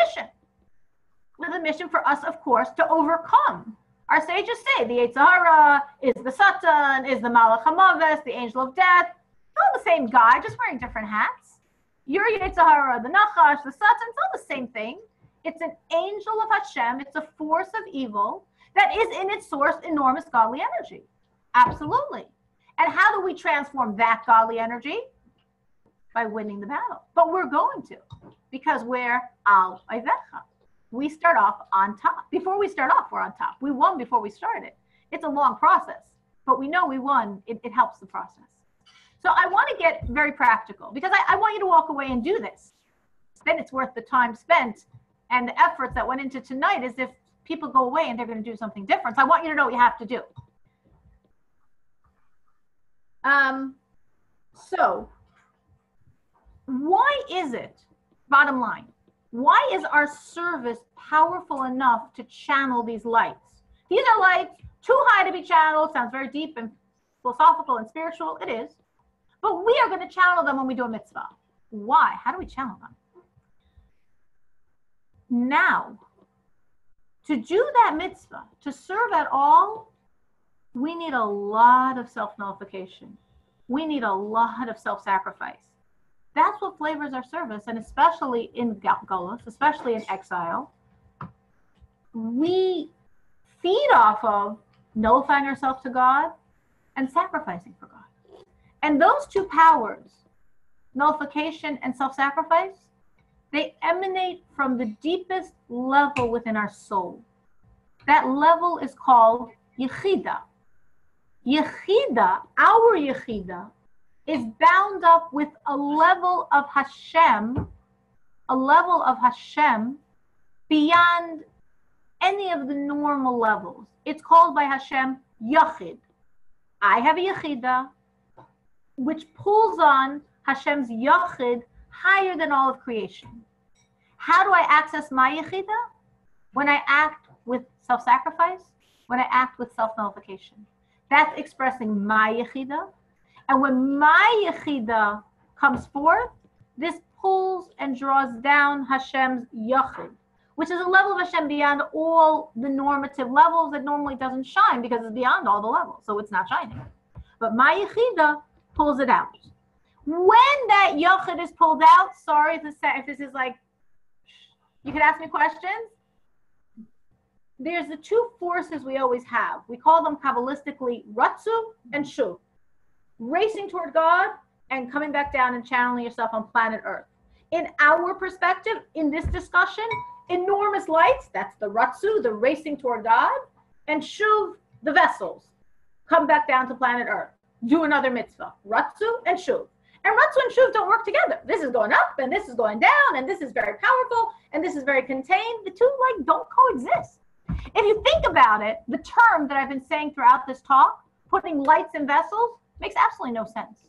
mission for us, of course, to overcome. Our sages say the Yetzer Hara is the Satan, is the Malach HaMaves, the angel of death. It's all the same guy, just wearing different hats. Your Yetzer Hara, the Nachash, the Satan, it's all the same thing. It's an angel of Hashem. It's a force of evil that is in its source enormous godly energy. Absolutely. And how do we transform that godly energy? By winning the battle. But we're going to, because we're al Oivecha. We start off on top. Before we start off, we're on top. We won before we started. It's a long process, but we know we won. It helps the process. So I want to get very practical because I want you to walk away and do this. Then it's worth the time spent and the efforts that went into tonight as if people go away and they're going to do something different. So I want you to know what you have to do. So why is it, bottom line, why is our service powerful enough to channel these lights? These are lights too high to be channeled. Sounds very deep and philosophical and spiritual. It is. But we are going to channel them when we do a mitzvah. Why? How do we channel them? Now, to do that mitzvah, to serve at all, we need a lot of self-nullification. We need a lot of self-sacrifice. That's what flavors our service, and especially in Galus, especially in exile, we feed off of nullifying ourselves to God and sacrificing for God. And those two powers, nullification and self-sacrifice, they emanate from the deepest level within our soul. That level is called Yechida. Yechida, our Yechida, is bound up with a level of Hashem beyond any of the normal levels. It's called by Hashem Yachid. I have a Yechida, which pulls on Hashem's Yachid higher than all of creation. How do I access my Yechida? When I act with self-sacrifice, when I act with self-nullification. That's expressing my Yechida. And when my Yechida comes forth, this pulls and draws down Hashem's Yachid, which is a level of Hashem beyond all the normative levels that normally doesn't shine because it's beyond all the levels, so it's not shining. But my Yechida pulls it out. When that Yachid is pulled out, sorry if this is like, you can ask me questions. There's the two forces we always have. We call them Kabbalistically Ratzu and Shuv. Racing toward God and coming back down and channeling yourself on planet Earth. In our perspective, in this discussion, enormous lights, that's the Ratzu, the racing toward God, and Shuv, the vessels, come back down to planet Earth. Do another mitzvah. Ratzu and Shuv. And Ratzu and Shuv don't work together. This is going up and this is going down and this is very powerful and this is very contained. The two like don't coexist. If you think about it, the term that I've been saying throughout this talk, putting lights in vessels, makes absolutely no sense.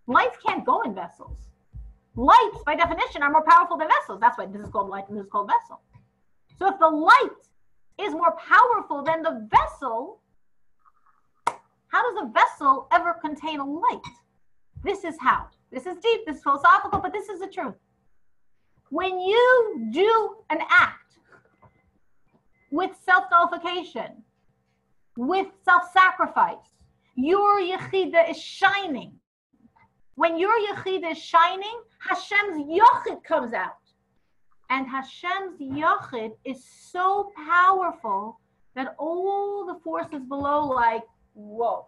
Lights can't go in vessels. Lights, by definition, are more powerful than vessels. That's why this is called light and this is called vessel. So if the light is more powerful than the vessel, how does a vessel ever contain a light? This is how. This is deep, this is philosophical, but this is the truth. When you do an act with self-nullification, with self-sacrifice. Your Yechida is shining. When your Yechida is shining, Hashem's Yochid comes out. And Hashem's Yochid is so powerful that all the forces below, like, whoa,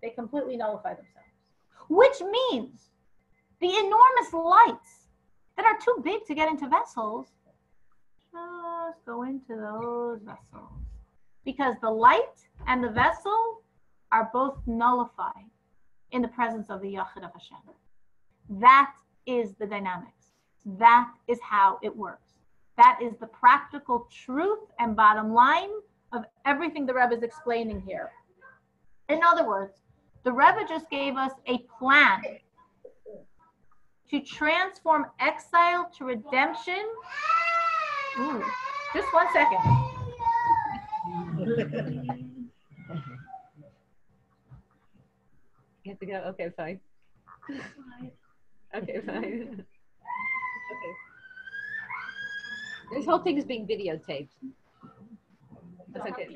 they completely nullify themselves. Which means the enormous lights that are too big to get into vessels, just go into those vessels. Because the light and the vessel are both nullified in the presence of the Yochid of Hashem. That is the dynamics. That is how it works. That is the practical truth and bottom line of everything the Rebbe is explaining here. In other words, the Rebbe just gave us a plan to transform exile to redemption. Ooh, just 1 second. You have to go? Okay, fine. Okay, fine. Okay. This whole thing is being videotaped. That's okay.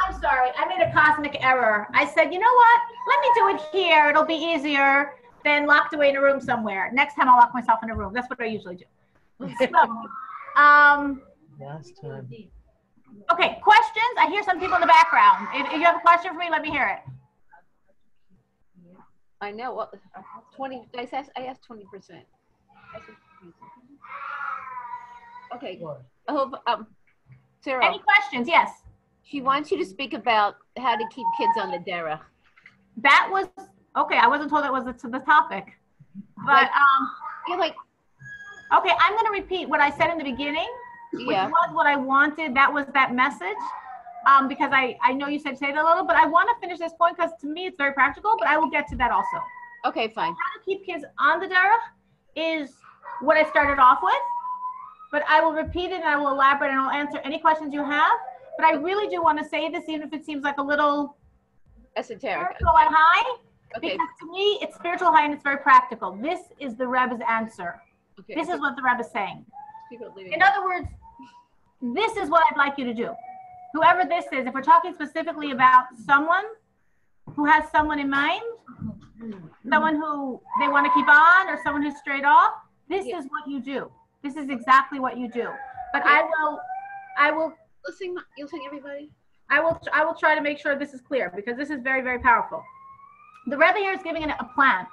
I'm sorry, I made a cosmic error. I said, you know what? Let me do it here. It'll be easier than locked away in a room somewhere. Next time I'll lock myself in a room. That's what I usually do. So, Last time. okay, questions? I hear some people in the background. If you have a question for me, let me hear it. I know. Well, 20. I asked 20%. Okay. I hope, Tsyrl, Any questions? Yes. she wants you to speak about how to keep kids on the derech. That was, okay, I wasn't told that was the topic. But, You're like, okay, I'm going to repeat what I said in the beginning, which yeah. was what I wanted. That was that message. Because I know you said say it a little, but I want to finish this point because to me it's very practical, but I will get to that also. Okay, fine. How to keep kids on the derech is what I started off with, but I will repeat it and I will elaborate and I'll answer any questions you have. But I really do want to say this, even if it seems like a little Esoteric. spiritual and high, Okay. because to me it's spiritual high and it's very practical. This is the Rebbe's answer. Okay. This is what the Rebbe is saying. People leaving. In other words, this is what I'd like you to do. Whoever this is, if we're talking specifically about someone who has someone in mind, someone who they want to keep on or someone who's straight off, this is what you do. This is exactly what you do. But Okay. I will You'll sing everybody? I will try to make sure this is clear because this is very, very powerful. The Rebbe here is giving a plan.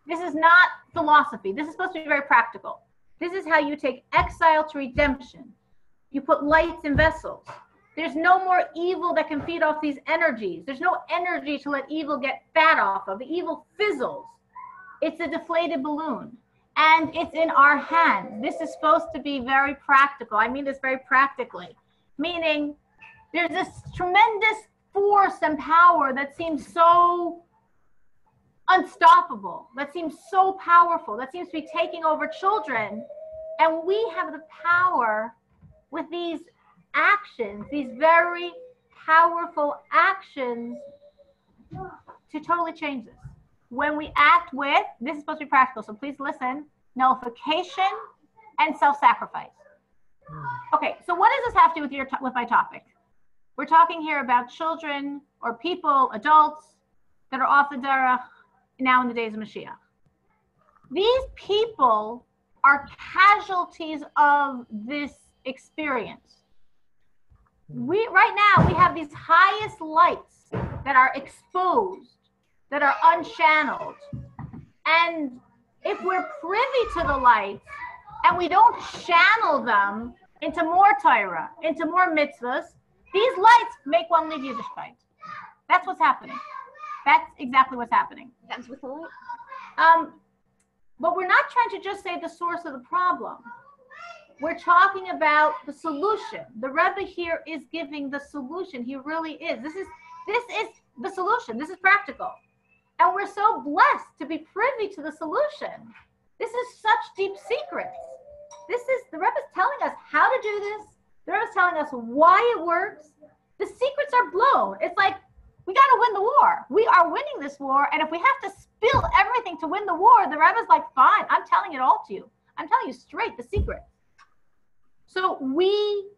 This is not philosophy. This is supposed to be very practical. This is how you take exile to redemption. You put lights in vessels. There's no more evil that can feed off these energies. There's no energy to let evil get fat off of. The evil fizzles. It's a deflated balloon. And it's in our hands. This is supposed to be very practical. I mean this very practically. Meaning, there's this tremendous force and power that seems so unstoppable, that seems so powerful, that seems to be taking over children. And we have the power with these actions, these very powerful actions, to totally change this. When we act with, this is supposed to be practical, so please listen, nullification and self-sacrifice. Okay, so what does this have to do with my topic? We're talking here about children or people, adults that are off the derech now in the days of Moshiach. These people are casualties of this experience. Right now, we have these highest lights that are exposed, that are unchanneled. And if we're privy to the lights and we don't channel them into more Torah, into more mitzvahs, these lights make one leave Yiddishkeit. That's what's happening. That's exactly what's happening. That's with the light? But we're not trying to just say the source of the problem. We're talking about the solution. The Rebbe here is giving the solution. He really is. This is the solution. This is practical. And we're so blessed to be privy to the solution. This is such deep secrets. The Rebbe's telling us how to do this. The Rebbe's telling us why it works. The secrets are blown. It's like, we got to win the war. We are winning this war. And if we have to spill everything to win the war, the Rebbe's like, fine, I'm telling it all to you. I'm telling you straight the secret. So we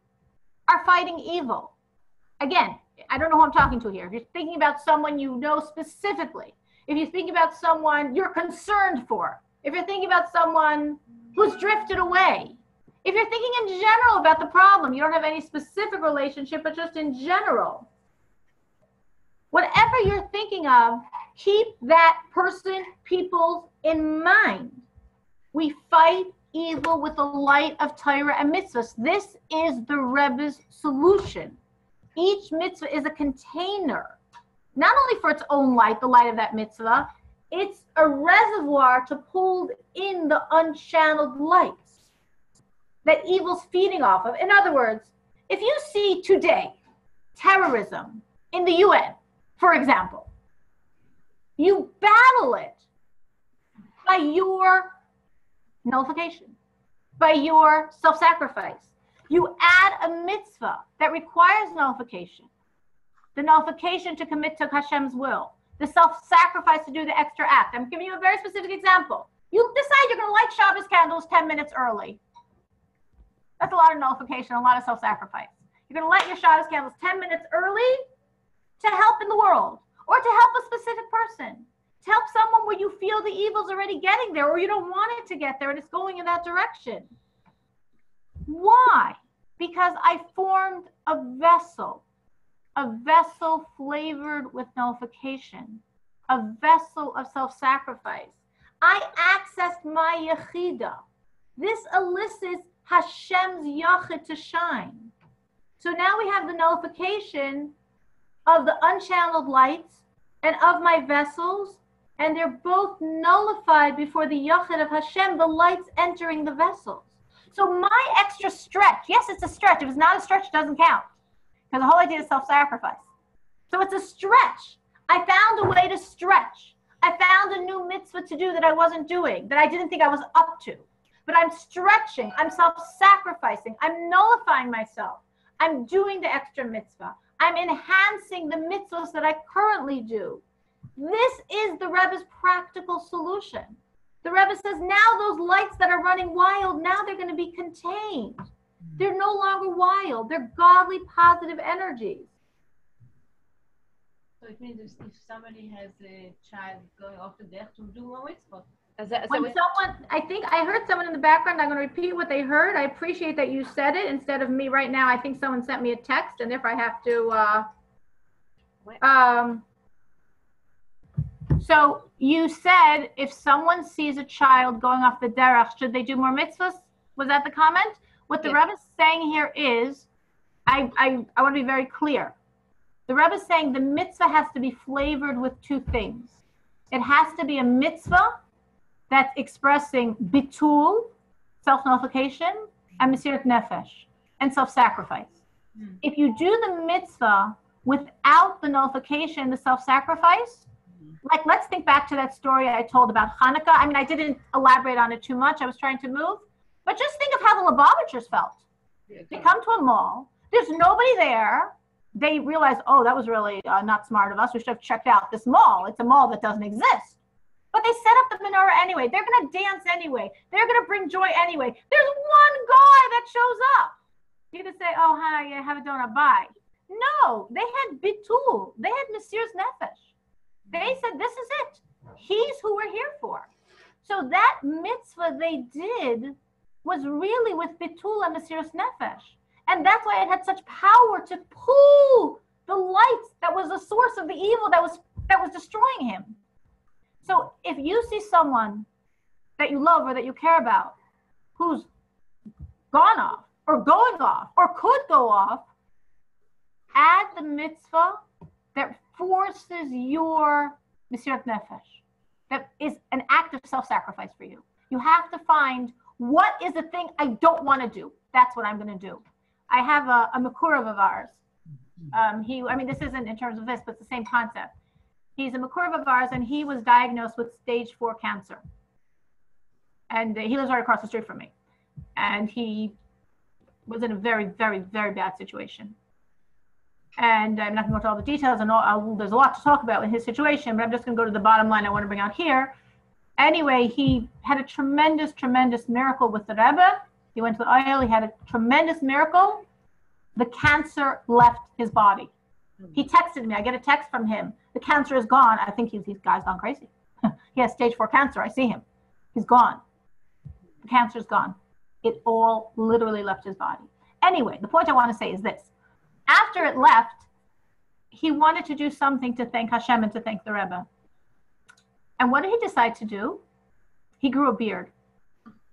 are fighting evil. Again, I don't know who I'm talking to here. If you're thinking about someone you know specifically, if you think about someone you're concerned for, if you're thinking about someone who's drifted away, if you're thinking in general about the problem, you don't have any specific relationship, but just in general, whatever you're thinking of, keep that person, people in mind. We fight evil with the light of Torah and mitzvahs. This is the Rebbe's solution. Each mitzvah is a container, not only for its own light, the light of that mitzvah, it's a reservoir to pull in the unchanneled lights that evil's feeding off of. In other words, if you see today terrorism in the UN, for example, you battle it by your nullification, by your self-sacrifice. You add a mitzvah that requires nullification, the nullification to commit to Hashem's will, the self-sacrifice to do the extra act. I'm giving you a very specific example. You decide you're going to light Shabbos candles 10 minutes early. That's a lot of nullification, a lot of self-sacrifice. You're going to light your Shabbos candles 10 minutes early to help in the world, or to help a specific person, to help someone where you feel the evil's already getting there, or you don't want it to get there and it's going in that direction. Why? Because I formed a vessel flavored with nullification, a vessel of self-sacrifice. I accessed my yechida. This elicits Hashem's yachid to shine. So now we have the nullification of the unchanneled lights and of my vessels, and they're both nullified before the yachid of Hashem, the lights entering the vessels. So my extra stretch, yes, it's a stretch. If it's not a stretch, it doesn't count. Because the whole idea is self-sacrifice. So it's a stretch. I found a way to stretch. I found a new mitzvah to do that I wasn't doing, that I didn't think I was up to. But I'm stretching. I'm self-sacrificing. I'm nullifying myself. I'm doing the extra mitzvah. I'm enhancing the mitzvahs that I currently do. This is the Rebbe's practical solution. The Rebbe says now those lights that are running wild, now they're going to be contained. They're no longer wild. They're godly, positive energies. So it means if somebody has a child going off the deck to do more mitzvah. I think I heard someone in the background, I'm going to repeat what they heard. I appreciate that you said it instead of me right now. I think someone sent me a text, and if I have to, so you said if someone sees a child going off the derech, should they do more mitzvahs? Was that the comment? What the Rebbe is saying here is, I want to be very clear. The Rebbe is saying the mitzvah has to be flavored with two things. It has to be a mitzvah that's expressing bitul, self-nullification, and mesirat nefesh, and self-sacrifice. If you do the mitzvah without the nullification, the self-sacrifice, like let's think back to that story I told about Hanukkah. I mean, I didn't elaborate on it too much. I was trying to move. But just think of how the Lubavitchers felt. They come to a mall. There's nobody there. They realize, oh, that was really not smart of us. We should have checked out this mall. It's a mall that doesn't exist. But they set up the menorah anyway. They're going to dance anyway. They're going to bring joy anyway. There's one guy that shows up. You can say, oh, hi, have a donut, bye. No, they had bitul. They had mesiras nefesh. They said, this is it. He's who we're here for. So that mitzvah they did was really with bitul and mesiras nefesh. And that's why it had such power to pull the lights that was the source of the evil that was destroying him. So if you see someone that you love or that you care about who's gone off or going off or could go off, add the mitzvah that forces your mesirat nefesh. That is an act of self-sacrifice for you. You have to find what is the thing I don't want to do. That's what I'm going to do. I have a Makurav of ours. This isn't in terms of this, but it's the same concept. He's a Makurav of ours, and he was diagnosed with stage 4 cancer. And he lives right across the street from me. And he was in a very, very, very bad situation. And I'm not going to go into all the details, and there's a lot to talk about in his situation, but I'm just going to go to the bottom line I want to bring out here. Anyway, he had a tremendous, tremendous miracle with the Rebbe. He went to the oil, he had a tremendous miracle. The cancer left his body. He texted me. I get a text from him. The cancer is gone. I think he's guy's gone crazy. He has stage 4 cancer. I see him. He's gone. The cancer's gone. It all literally left his body. Anyway, the point I want to say is this. After it left, he wanted to do something to thank Hashem and to thank the Rebbe. And what did he decide to do? He grew a beard.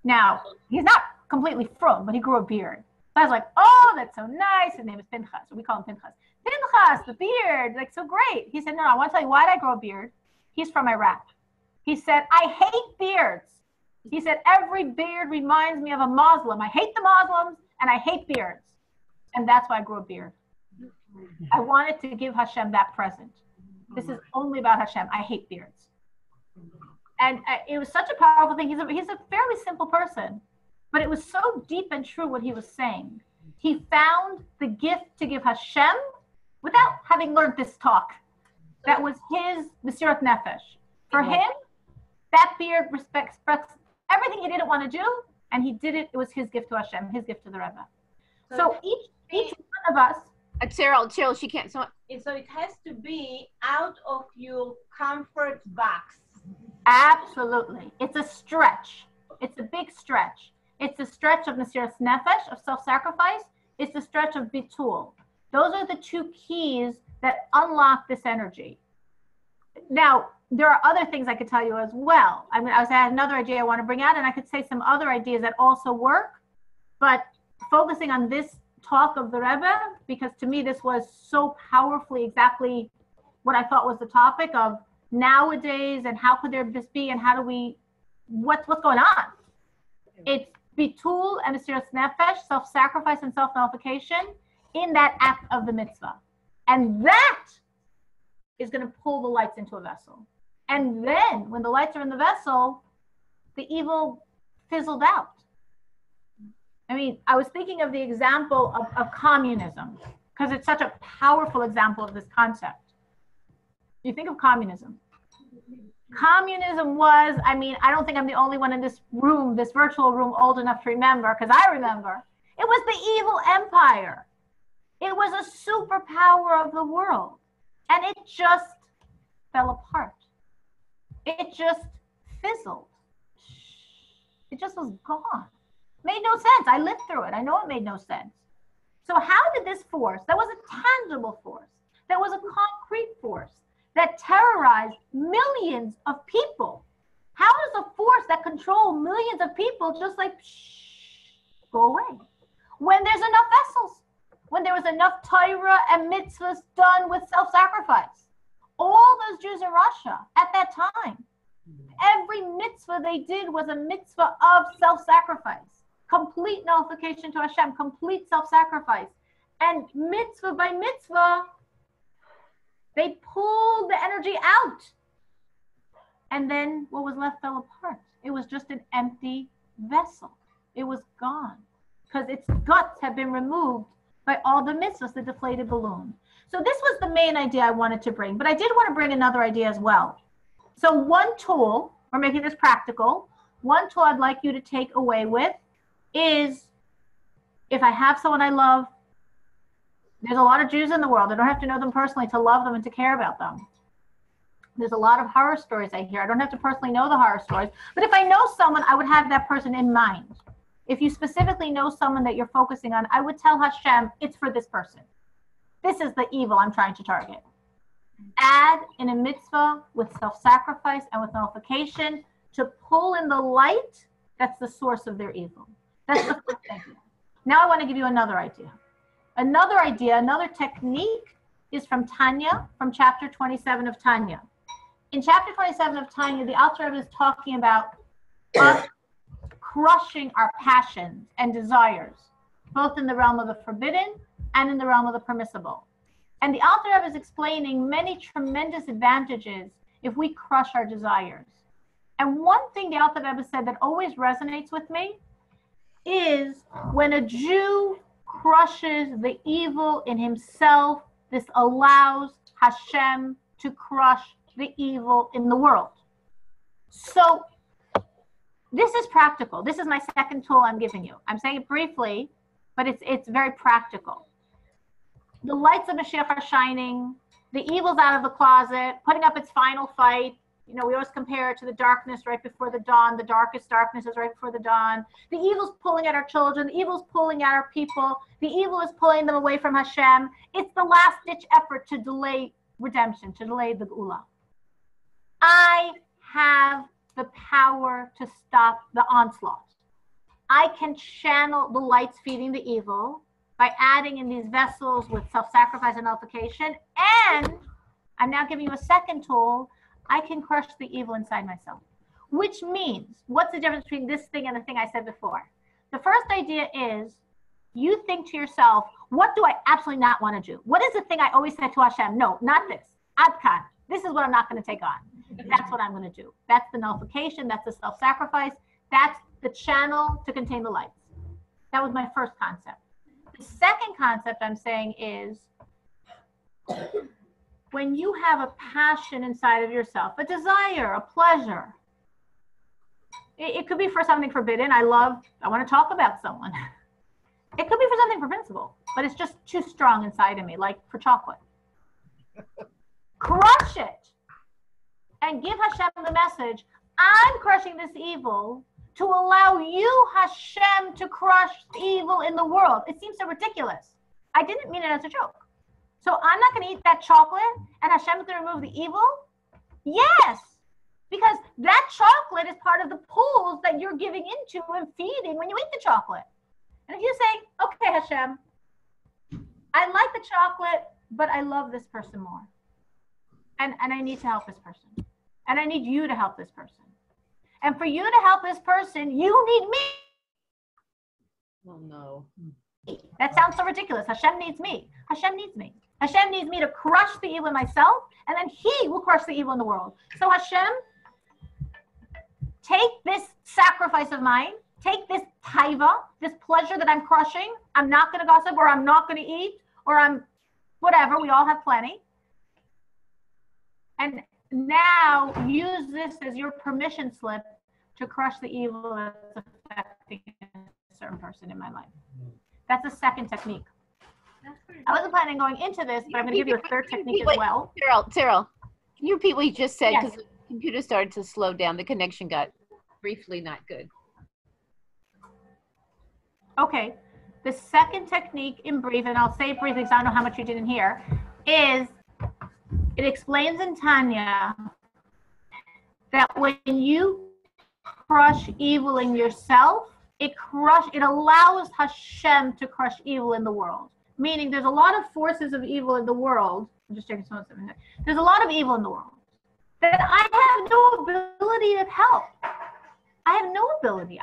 Now, he's not completely frum, but he grew a beard. So I was like, oh, that's so nice. His name is Pinchas. We call him Pinchas. Pinchas, the beard, like so great. He said, no, I want to tell you why did I grow a beard? He's from Iraq. He said, I hate beards. He said, every beard reminds me of a Muslim. I hate the Muslims and I hate beards. And that's why I grew a beard. I wanted to give Hashem that present. This is only about Hashem. I hate beards. And it was such a powerful thing. He's a fairly simple person, but it was so deep and true what he was saying. He found the gift to give Hashem without having learned this talk. That was his Mesirat Nefesh. For him, that beard respects everything he didn't want to do, and he did it. It was his gift to Hashem, his gift to the Rebbe. So each one of us. Tsyrl, she can't. So it has to be out of your comfort box. Absolutely. It's a stretch. It's a big stretch. It's a stretch of Mesiras Nefesh, of self-sacrifice. It's a stretch of bitul. Those are the two keys that unlock this energy. Now, there are other things I could tell you as well. I mean, I had another idea I want to bring out, and I could say some other ideas that also work, but focusing on this talk of the Rebbe, because to me this was so powerfully exactly what I thought was the topic of nowadays, and how could there this be, and how do we, what's going on? It's bitul and Mesiras Nefesh, self-sacrifice and self-nullification in that act of the mitzvah. And that is going to pull the lights into a vessel. And then when the lights are in the vessel, the evil fizzled out. I mean, I was thinking of the example of communism, because it's such a powerful example of this concept. You think of communism. Communism was, I mean, I don't think I'm the only one in this room, this virtual room, old enough to remember, because I remember. It was the evil empire. It was a superpower of the world. And it just fell apart. It just fizzled. It just was gone. Made no sense. I lived through it. I know it made no sense. So how did this force, that was a tangible force, that was a concrete force, that terrorized millions of people. How does a force that controls millions of people just like go away? When there's enough vessels, when there was enough Torah and mitzvahs done with self-sacrifice. All those Jews in Russia at that time, every mitzvah they did was a mitzvah of self-sacrifice, complete nullification to Hashem, complete self-sacrifice. And mitzvah by mitzvah, they pulled the energy out. And then what was left fell apart. It was just an empty vessel. It was gone because its guts had been removed by all the mitzvahs, the deflated balloon. So this was the main idea I wanted to bring, but I did want to bring another idea as well. So one tool, we're making this practical, one tool I'd like you to take away with is, if I have someone I love, there's a lot of Jews in the world. I don't have to know them personally to love them and to care about them. There's a lot of horror stories I hear. I don't have to personally know the horror stories, but if I know someone, I would have that person in mind. If you specifically know someone that you're focusing on, I would tell Hashem, it's for this person. This is the evil I'm trying to target. Add in a mitzvah with self-sacrifice and with nullification to pull in the light that's the source of their evil. That's the first idea. Now I want to give you another idea. Another idea, another technique is from Tanya, from chapter 27 of Tanya. In chapter 27 of Tanya, the Alter Rebbe is talking about us crushing our passions and desires, both in the realm of the forbidden and in the realm of the permissible. And the Alter Rebbe is explaining many tremendous advantages if we crush our desires. And one thing the Alter Rebbe said that always resonates with me is when a Jew crushes the evil in himself, this allows Hashem to crush the evil in the world. So this is practical. This is my second tool I'm giving you. I'm saying it briefly, but it's very practical. the lights of Mashiach are shining, the evil's out of the closet, putting up its final fight. You know, we always compare it to the darkness right before the dawn. The darkest darkness is right before the dawn. The evil's pulling at our children. The evil's pulling at our people. The evil is pulling them away from Hashem. It's the last-ditch effort to delay redemption, to delay the Geula. I have the power to stop the onslaught. I can channel the lights feeding the evil by adding in these vessels with self-sacrifice and nullification. And I'm now giving you a second tool. I can crush the evil inside myself, which means, what's the difference between this thing and the thing I said before? The first idea is you think to yourself, what do I absolutely not want to do? What is the thing I always said to Hashem? No, not this. Adkan. This is what I'm not going to take on. That's what I'm going to do. That's the nullification. That's the self-sacrifice. That's the channel to contain the lights. That was my first concept. The second concept I'm saying is when you have a passion inside of yourself, a desire, a pleasure, it could be for something forbidden. I want to talk about someone. It could be for something permissible, but it's just too strong inside of me, like for chocolate. Crush it and give Hashem the message, I'm crushing this evil to allow you, Hashem, to crush evil in the world. It seems so ridiculous. I didn't mean it as a joke. So I'm not going to eat that chocolate and Hashem's going to remove the evil? Yes, because that chocolate is part of the pools that you're giving into and feeding when you eat the chocolate. And if you say, okay, Hashem, I like the chocolate, but I love this person more. And I need to help this person. And I need you to help this person. And for you to help this person, you need me. Oh, no. That sounds so ridiculous. Hashem needs me. Hashem needs me. Hashem needs me to crush the evil in myself, and then he will crush the evil in the world. So Hashem, take this sacrifice of mine, take this taiva, this pleasure that I'm crushing. I'm not going to gossip, or I'm not going to eat, or I'm whatever. We all have plenty. And now use this as your permission slip to crush the evil that's affecting a certain person in my life. That's a second technique. I wasn't planning on going into this, but I'm going to give you a third technique as well. Tsyrl, can you repeat what you just said? Yes. Because the computer started to slow down. The connection got briefly not good. Okay. The second technique in brief, and I'll say it briefly because I don't know how much you didn't hear, is it explains in Tanya that when you crush evil in yourself, it allows Hashem to crush evil in the world. Meaning there's a lot of forces of evil in the world. I'm just checking something. There's a lot of evil in the world that I have no ability to help. I have no ability.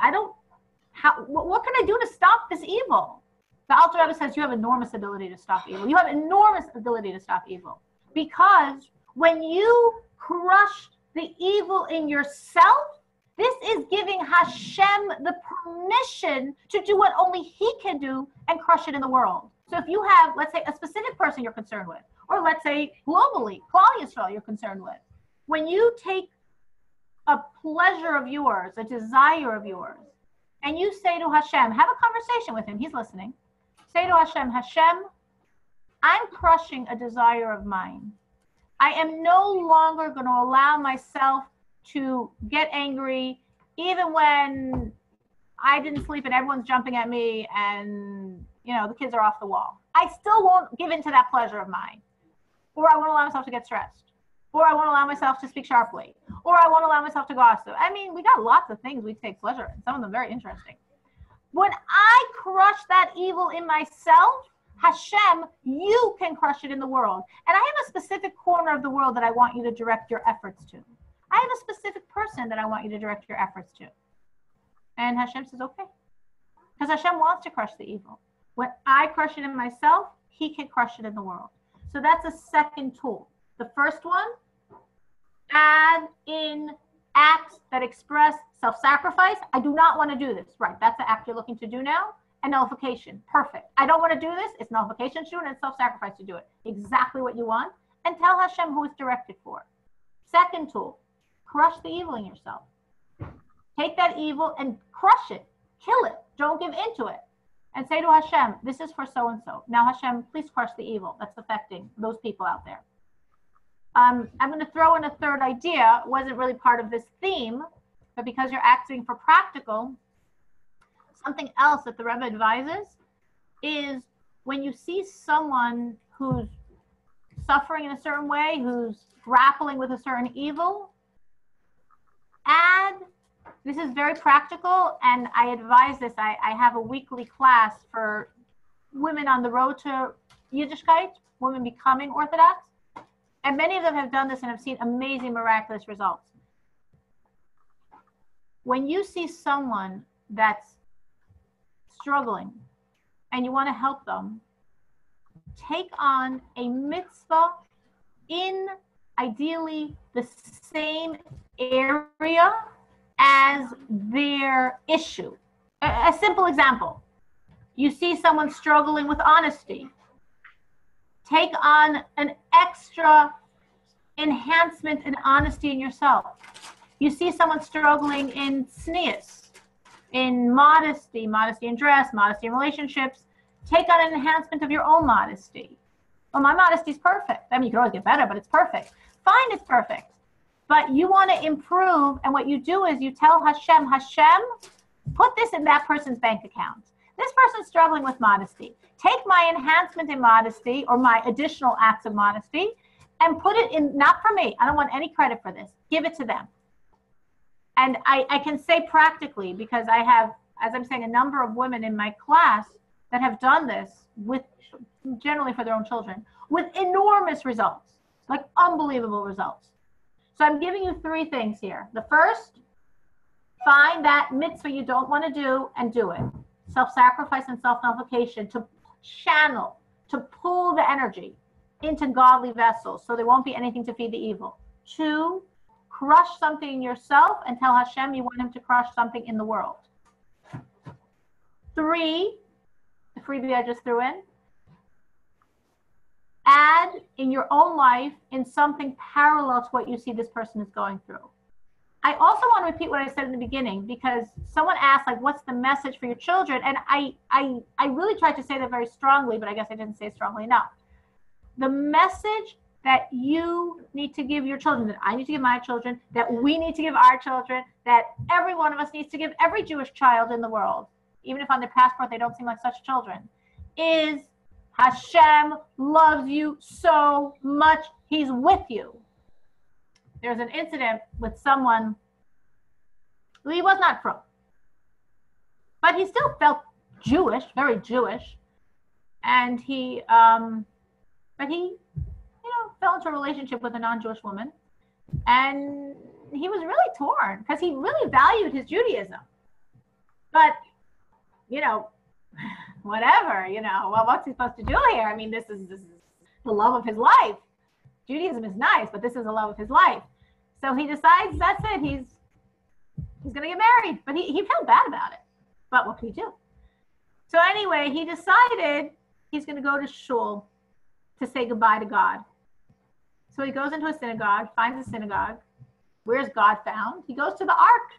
What can I do to stop this evil? The Alter Rebbe says you have enormous ability to stop evil. You have enormous ability to stop evil. Because when you crush the evil in yourself, this is giving Hashem the permission to do what only he can do and crush it in the world. So if you have, let's say, a specific person you're concerned with, or let's say globally, Klal Yisrael you're concerned with, when you take a pleasure of yours, a desire of yours, and you say to Hashem, have a conversation with him, he's listening. Say to Hashem, Hashem, I'm crushing a desire of mine. I am no longer going to allow myself to get angry, even when I didn't sleep and everyone's jumping at me and, the kids are off the wall. I still won't give in to that pleasure of mine. Or I won't allow myself to get stressed. Or I won't allow myself to speak sharply. Or I won't allow myself to gossip. I mean, we got lots of things we take pleasure in, some of them very interesting. When I crush that evil in myself, Hashem, you can crush it in the world. And I have a specific corner of the world that I want you to direct your efforts to. I have a specific person that I want you to direct your efforts to. And Hashem says, okay. Because Hashem wants to crush the evil. When I crush it in myself, he can crush it in the world. So that's a second tool. The first one, add in acts that express self-sacrifice. I do not want to do this. Right, that's the act you're looking to do now. And nullification. Perfect. I don't want to do this. It's nullification to do it and it's self-sacrifice to do it. Exactly what you want. And tell Hashem who it's directed for. Second tool, crush the evil in yourself. Take that evil and crush it. Kill it. Don't give into it. and say to Hashem, this is for so-and-so. Now, Hashem, please crush the evil that's affecting those people out there. I'm going to throw in a third idea. It wasn't really part of this theme, but because you're asking for practical, something else that the Rebbe advises is when you see someone who's suffering in a certain way, who's grappling with a certain evil, this is very practical, and I advise this. I have a weekly class for women on the road to Yiddishkeit, women becoming Orthodox, and many of them have done this and have seen amazing, miraculous results. When you see someone that's struggling and you want to help them, take on a mitzvah in ideally the same area as their issue. A simple example. You see someone struggling with honesty. Take on an extra enhancement in honesty in yourself. You see someone struggling in tznius, in modesty in dress, modesty in relationships. Take on an enhancement of your own modesty. Well, my modesty is perfect. I mean, you can always get better, but it's perfect. Fine, it's perfect. But you want to improve, and what you do is you tell Hashem, put this in that person's bank account. This person's struggling with modesty. Take my enhancement in modesty or my additional acts of modesty and put it in, not for me. I don't want any credit for this. Give it to them. And I can say practically, because I have, as I'm saying, a number of women in my class that have done this with, generally for their own children, with enormous results, like unbelievable results. So I'm giving you three things here. The first, find that mitzvah you don't want to do and do it. Self-sacrifice and self-nullification to channel, to pull the energy into godly vessels so there won't be anything to feed the evil. 2, crush something in yourself and tell Hashem you want him to crush something in the world. 3, the freebie I just threw in, add in your own life in something parallel to what you see this person is going through. I also want to repeat what I said in the beginning, because someone asked, like, what's the message for your children? And I really tried to say that very strongly, but I guess I didn't say it strongly enough. The message that you need to give your children, that I need to give my children, that we need to give our children, that every one of us needs to give every Jewish child in the world, even if on their passport they don't seem like such children, is Hashem loves you so much. He's with you. There's an incident with someone who he was not from, but he still felt Jewish, very Jewish, and he fell into a relationship with a non-Jewish woman, and he was really torn because he really valued his Judaism, but whatever, well, what's he supposed to do here? I mean, this is the love of his life. Judaism is nice, but this is the love of his life. So he decides that's it. He's going to get married, but he felt bad about it. But what could he do? So anyway, he decided he's going to go to shul to say goodbye to God. So he goes into a synagogue, finds a synagogue. Where's God found? He goes to the ark.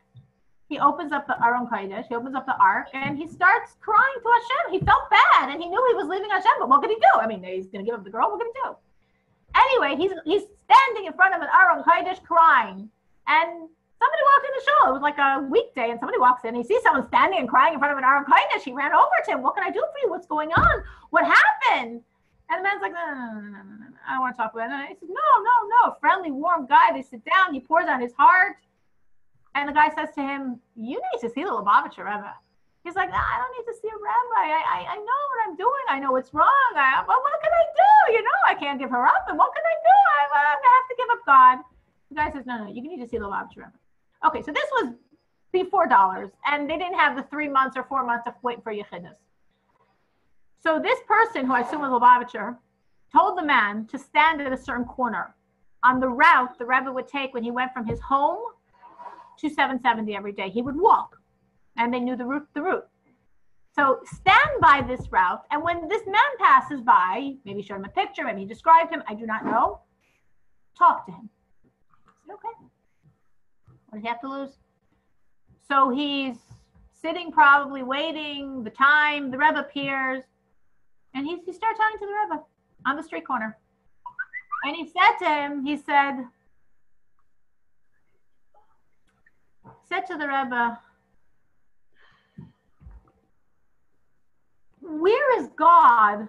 He opens up the Aron Kodesh, he opens up the ark, and he starts crying to Hashem. He felt bad, and he knew he was leaving Hashem, but what could he do? I mean, he's going to give up the girl, what could he do? Anyway, he's standing in front of an Aron Kodesh crying, and somebody walked in the shul. It was like a weekday, and somebody walks in, he sees someone standing and crying in front of an Aron Kodesh. He ran over to him. What can I do for you? What's going on? What happened? And the man's like, no, I don't want to talk about it. And he says, no, friendly, warm guy. They sit down, he pours out his heart. And the guy says to him, you need to see the Lubavitcher Rebbe. He's like, no, I don't need to see a rabbi. I know what I'm doing. I know it's wrong. But what can I do? I can't give her up. And what can I do? I have to give up God. The guy says, no, you need to see the Lubavitcher Rebbe. Okay, so this was before dollars. And they didn't have the 3 months or 4 months of waiting for Yechidus. So this person, who I assume was Lubavitcher, told the man to stand at a certain corner on the route the Rebbe would take when he went from his home to 770 every day. He would walk, and they knew the route. So stand by this route, and when this man passes by, maybe showed him a picture, maybe he described him, I do not know, talk to him. I said, okay. What does he have to lose? So he's sitting probably waiting the time. The Rebbe appears, and he starts talking to the Rebbe on the street corner. And he said to him, he said to the Rebbe, where is God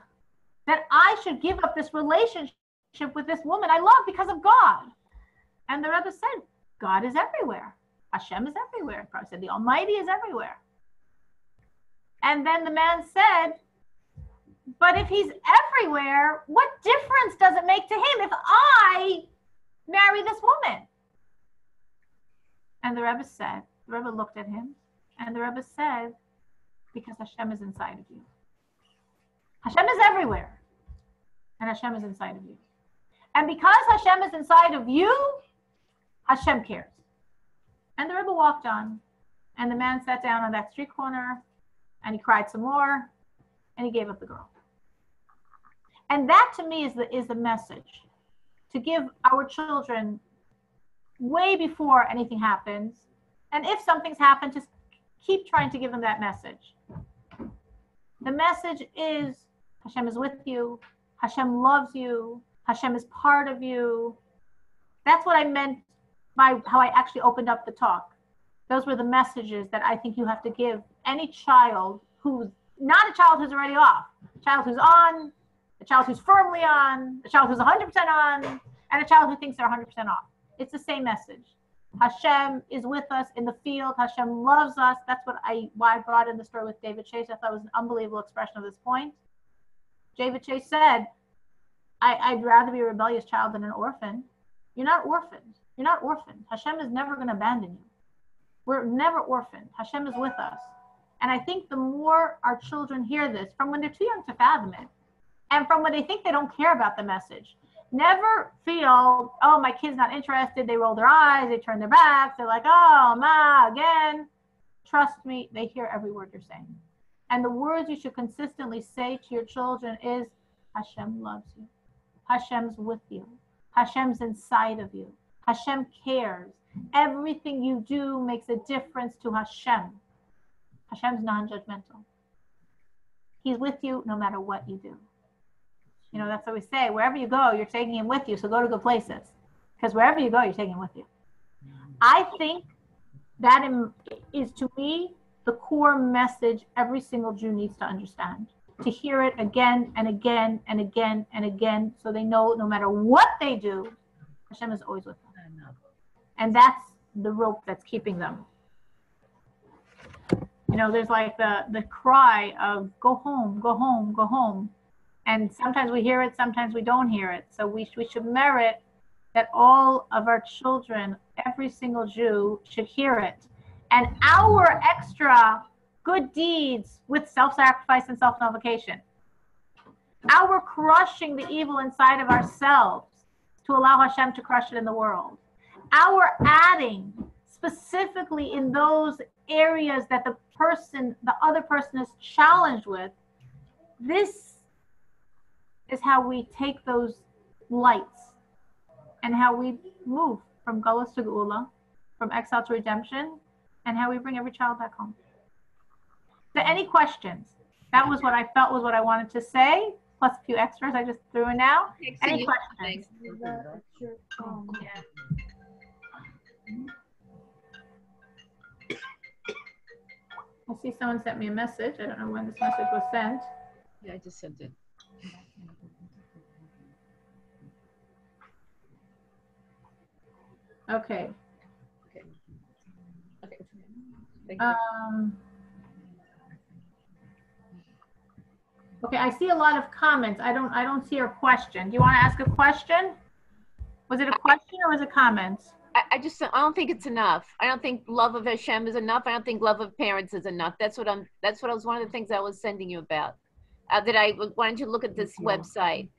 that I should give up this relationship with this woman I love because of God? And the Rebbe said, God is everywhere. Hashem is everywhere. Probably said the Almighty is everywhere. And then the man said, but if he's everywhere, what difference does it make to him if I marry this woman? And the Rebbe looked at him, and the Rebbe said, because Hashem is inside of you. Hashem is everywhere, and Hashem is inside of you. And because Hashem is inside of you, Hashem cares. And the Rebbe walked on, and the man sat down on that street corner, and he cried some more, and he gave up the girl. And that to me is the message, to give our children way before anything happens. And if something's happened, just keep trying to give them that message. The message is Hashem is with you. Hashem loves you. Hashem is part of you. That's what I meant by how I actually opened up the talk. Those were the messages that I think you have to give any child who's not a child who's already off, a child who's on, a child who's firmly on, a child who's 100% on, and a child who thinks they're 100% off. It's the same message. Hashem is with us in the field. Hashem loves us. That's why I brought in the story with David Chase. I thought it was an unbelievable expression of this point. David Chase said, I'd rather be a rebellious child than an orphan. You're not orphaned. You're not orphaned. Hashem is never going to abandon you. We're never orphaned. Hashem is with us. And I think the more our children hear this, from when they're too young to fathom it, and from when they think they don't care about the message, never feel, oh, my kid's not interested. They roll their eyes. They turn their backs. They're like, oh, ma, again. Trust me, they hear every word you're saying. And the words you should consistently say to your children is, Hashem loves you. Hashem's with you. Hashem's inside of you. Hashem cares. Everything you do makes a difference to Hashem. Hashem's non-judgmental. He's with you no matter what you do. You know, that's what we say. Wherever you go, you're taking him with you. So go to good places. Because wherever you go, you're taking him with you. I think that is, to me, the core message every single Jew needs to understand. To hear it again and again and again and again, so they know no matter what they do, Hashem is always with them. And that's the rope that's keeping them. You know, there's like the cry of go home, go home, go home. And sometimes we hear it, sometimes we don't hear it. So we should merit that all of our children, every single Jew, should hear it. And our extra good deeds with self-sacrifice and self-nullification, our crushing the evil inside of ourselves to allow Hashem to crush it in the world, our adding specifically in those areas that the other person is challenged with, this is how we take those lights and how we move from Galus to Geula, from exile to redemption, and how we bring every child back home. So any questions? That was what I felt was what I wanted to say, plus a few extras I just threw in now. Any questions? I see someone sent me a message. I don't know when this message was sent. Yeah, I just sent it. Okay. Okay. Thank you. Okay, I see a lot of comments. I don't see a question. Do you want to ask a question? Was it a question or was it comments? I don't think it's enough. I don't think love of Hashem is enough. I don't think love of parents is enough. That's what was one of the things I was sending you about. That I wanted you to look at this website.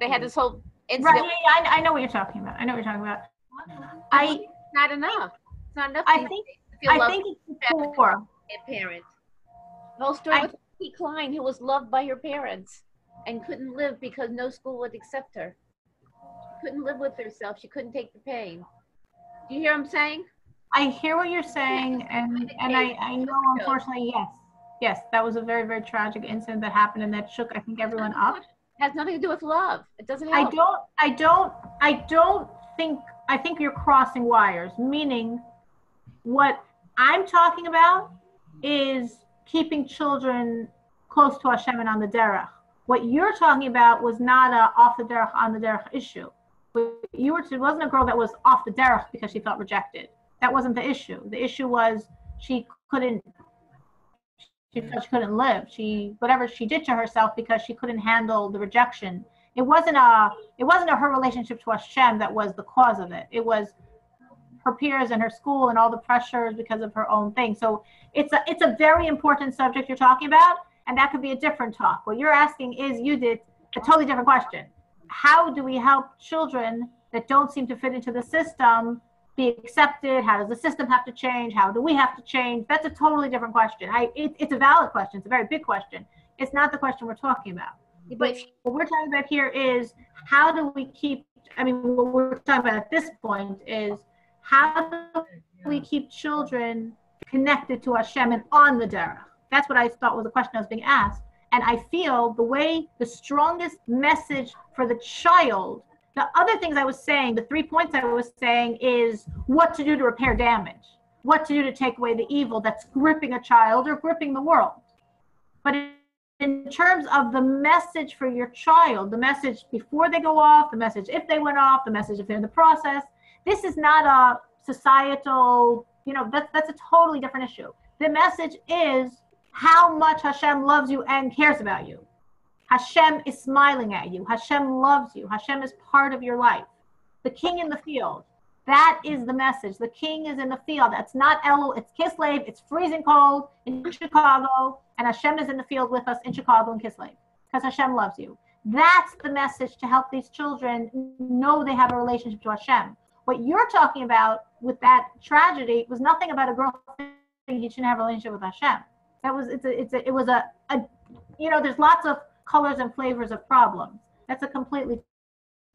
They had this whole incident. Right, yeah, I know what you're talking about. It's not enough. It's not enough. I think it's poor. A parent. The whole story with P. Klein, who was loved by her parents and couldn't live because no school would accept her. She couldn't live with herself. She couldn't take the pain. Do you hear what I'm saying? I hear what you're saying, and I know, unfortunately, yes, that was a very, very tragic incident that happened, and that shook, I think, everyone up. It has nothing to do with love. It doesn't I help. don't think, I think you're crossing wires, meaning what I'm talking about is keeping children close to Hashem and on the Derech. What you're talking about was not a off the Derech, on the Derech issue. It wasn't a girl that was off the Derech because she felt rejected. That wasn't the issue. The issue was she felt she couldn't live. Whatever she did to herself because she couldn't handle the rejection. It wasn't her relationship to Hashem that was the cause of it. It was her peers and her school and all the pressures because of her own thing. So it's a very important subject you're talking about, and that could be a different talk. What you're asking is, you did a totally different question. How do we help children that don't seem to fit into the system be accepted? How does the system have to change? How do we have to change? That's a totally different question. It's a valid question. It's a very big question. It's not the question we're talking about. But what we're talking about here is how do we keep, what we're talking about at this point is how do we keep children connected to Hashem and on the Derech? That's what I thought was the question I was being asked. And I feel the strongest message for the child, the other things I was saying, the 3 points I was saying is what to do to repair damage, what to do to take away the evil that's gripping a child or gripping the world. But in terms of the message for your child, the message before they go off, the message if they went off, the message if they're in the process, this is not a societal, that's a totally different issue. The message is how much Hashem loves you and cares about you. Hashem is smiling at you. Hashem loves you. Hashem is part of your life. The king in the field. That is the message. The king is in the field. That's not Elul. It's Kislev. It's freezing cold in Chicago. And Hashem is in the field with us in Chicago and Kislev. Because Hashem loves you. That's the message to help these children know they have a relationship to Hashem. What you're talking about with that tragedy was nothing about a girl thinking he shouldn't have a relationship with Hashem. There's lots of colors and flavors of problems. That's a completely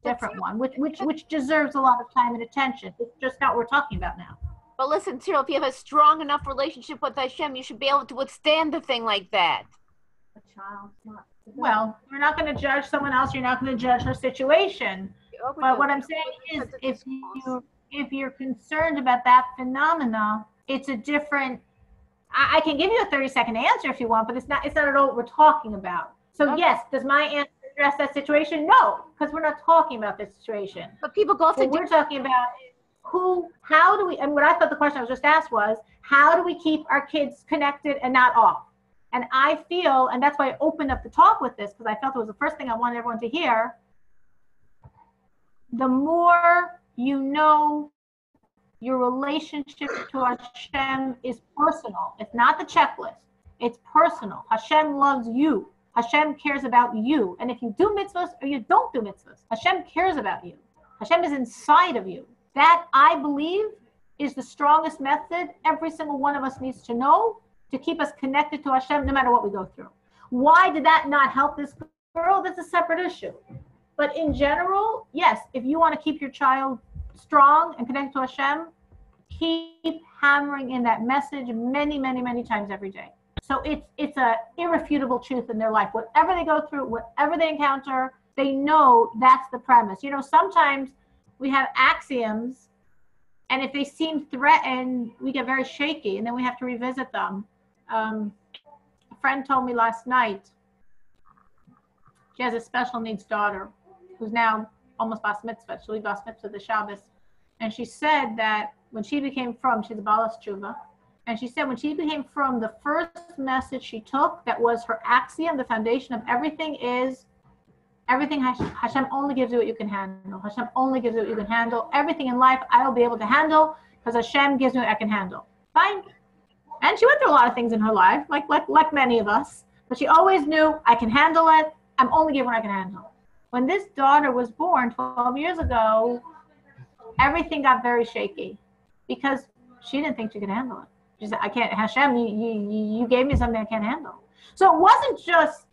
different one, which deserves a lot of time and attention. It's just not what we're talking about now. But listen, Tsyrl, if you have a strong enough relationship with Hashem, you should be able to withstand a thing like that. A child's not. Well, you're not going to judge someone else. You're not going to judge her situation. But what I'm saying is, if you're concerned about that phenomena, it's a different. I can give you a 30-second answer if you want, but it's not at all what we're talking about. So okay. Yes, does my answer address that situation? No, because we're not talking about this situation. But people go through. What we're talking about is how do we, and what I thought the question I was just asked was, how do we keep our kids connected and not off? And I feel, and that's why I opened up the talk with this, because I felt it was the first thing I wanted everyone to hear. The more you know your relationship to Hashem is personal. It's not the checklist. It's personal. Hashem loves you. Hashem cares about you. And if you do mitzvahs or you don't do mitzvahs, Hashem cares about you. Hashem is inside of you. That, I believe, is the strongest method every single one of us needs to know to keep us connected to Hashem no matter what we go through. Why did that not help this girl? That's a separate issue. But in general, yes, if you want to keep your child strong and connected to Hashem, keep hammering in that message many, many, many times every day. So it's a irrefutable truth in their life. Whatever they go through, whatever they encounter, they know that's the premise. Sometimes we have axioms, and if they seem threatened, we get very shaky, and then we have to revisit them. A friend told me last night, she has a special needs daughter who's now almost bas mitzvah. She'll be bas mitzvah the Shabbos. And she said that when she became from, she's a balas tshuva, and she said when she became from, the first message she took that was her axiom, the foundation of everything is, everything Hashem only gives you what you can handle. Hashem only gives you what you can handle. Everything in life I will be able to handle because Hashem gives me what I can handle. Fine. And she went through a lot of things in her life, like many of us, but she always knew I can handle it. I'm only given what I can handle. When this daughter was born 12 years ago, everything got very shaky because she didn't think she could handle it. She said, I can't, Hashem, you gave me something I can't handle. So it wasn't just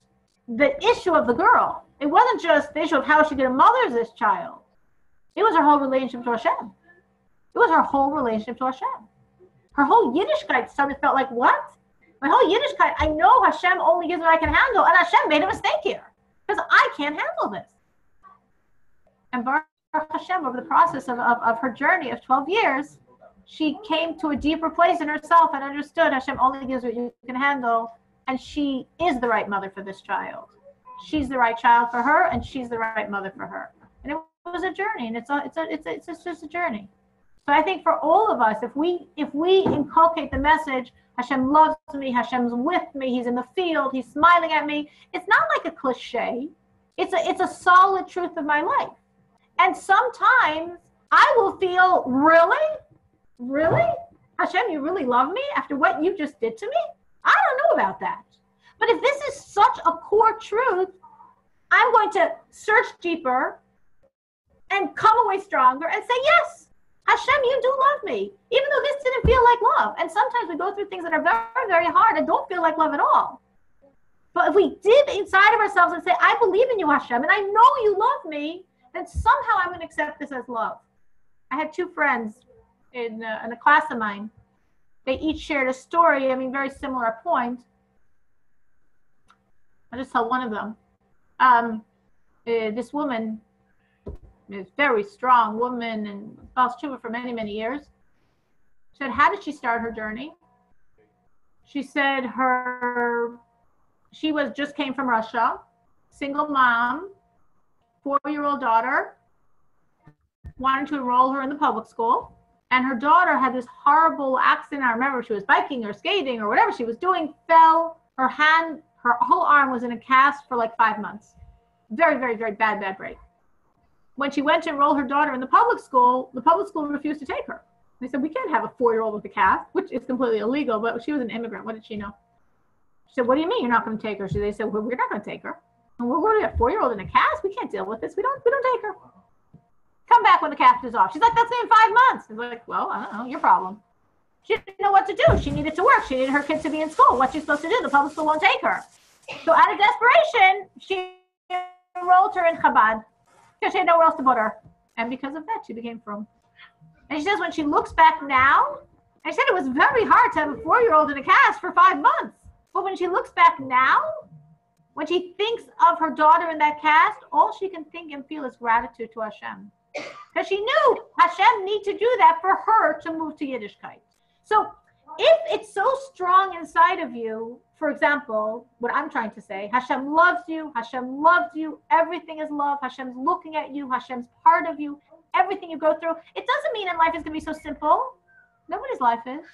the issue of the girl. It wasn't just the issue of how she could mother this child. It was her whole relationship to Hashem. It was her whole relationship to Hashem. her whole Yiddishkeit suddenly felt like, what? My whole Yiddishkeit, I know Hashem only gives what I can handle, and Hashem made a mistake here, because I can't handle this. And Baruch Hashem, over the process of her journey of 12 years, she came to a deeper place in herself and understood Hashem only gives what you can handle, and she is the right mother for this child. She's the right child for her, and she's the right mother for her. And it was a journey, and it's just a journey. So I think for all of us, if we inculcate the message, Hashem loves me, Hashem's with me, he's in the field, he's smiling at me, it's not like a cliche. It's a solid truth of my life. And sometimes I will feel, really? Hashem, you really love me after what you just did to me? I don't know about that. But if this is such a core truth, I'm going to search deeper and come away stronger and say, yes, Hashem, you do love me, even though this didn't feel like love. And sometimes we go through things that are very, very hard and don't feel like love at all. But if we dip inside of ourselves and say, I believe in you, Hashem, and I know you love me, then somehow I'm going to accept this as love. I had two friends in a class of mine. They each shared a story, very similar at point. I'll just tell one of them. This woman, a very strong woman and Bals Tshuva for many, many years. She said, how did she start her journey? She said she just came from Russia, single mom, 4-year-old daughter, wanted to enroll her in the public school. And her daughter had this horrible accident. I remember she was biking or skating or whatever she was doing, fell, her whole arm was in a cast for like 5 months. Very, very, very bad break. When she went to enroll her daughter in the public school refused to take her. They said, we can't have a 4-year-old with a cast, which is completely illegal, but she was an immigrant. What did she know? She said, what do you mean you're not going to take her? They said, well, we're not going to take her. And what do we have, a 4-year-old in a cast? We can't deal with this. We don't take her. Come back when the cast is off. She's like, that's in 5 months. He's like, well, I don't know, your problem. She didn't know what to do. She needed to work. She needed her kids to be in school. What's she supposed to do? The public school won't take her. So out of desperation, she enrolled her in Chabad because she had nowhere else to put her. And because of that, she became frum. And she says when she looks back now, and she said it was very hard to have a 4-year-old in a cast for 5 months. But when she looks back now, when she thinks of her daughter in that cast, all she can think and feel is gratitude to Hashem. Because she knew Hashem need to do that for her to move to Yiddishkeit. So if it's so strong inside of you, for example, what I'm trying to say, Hashem loves you, everything is love, Hashem's looking at you, Hashem's part of you, everything you go through. It doesn't mean in life is going to be so simple. Nobody's life is.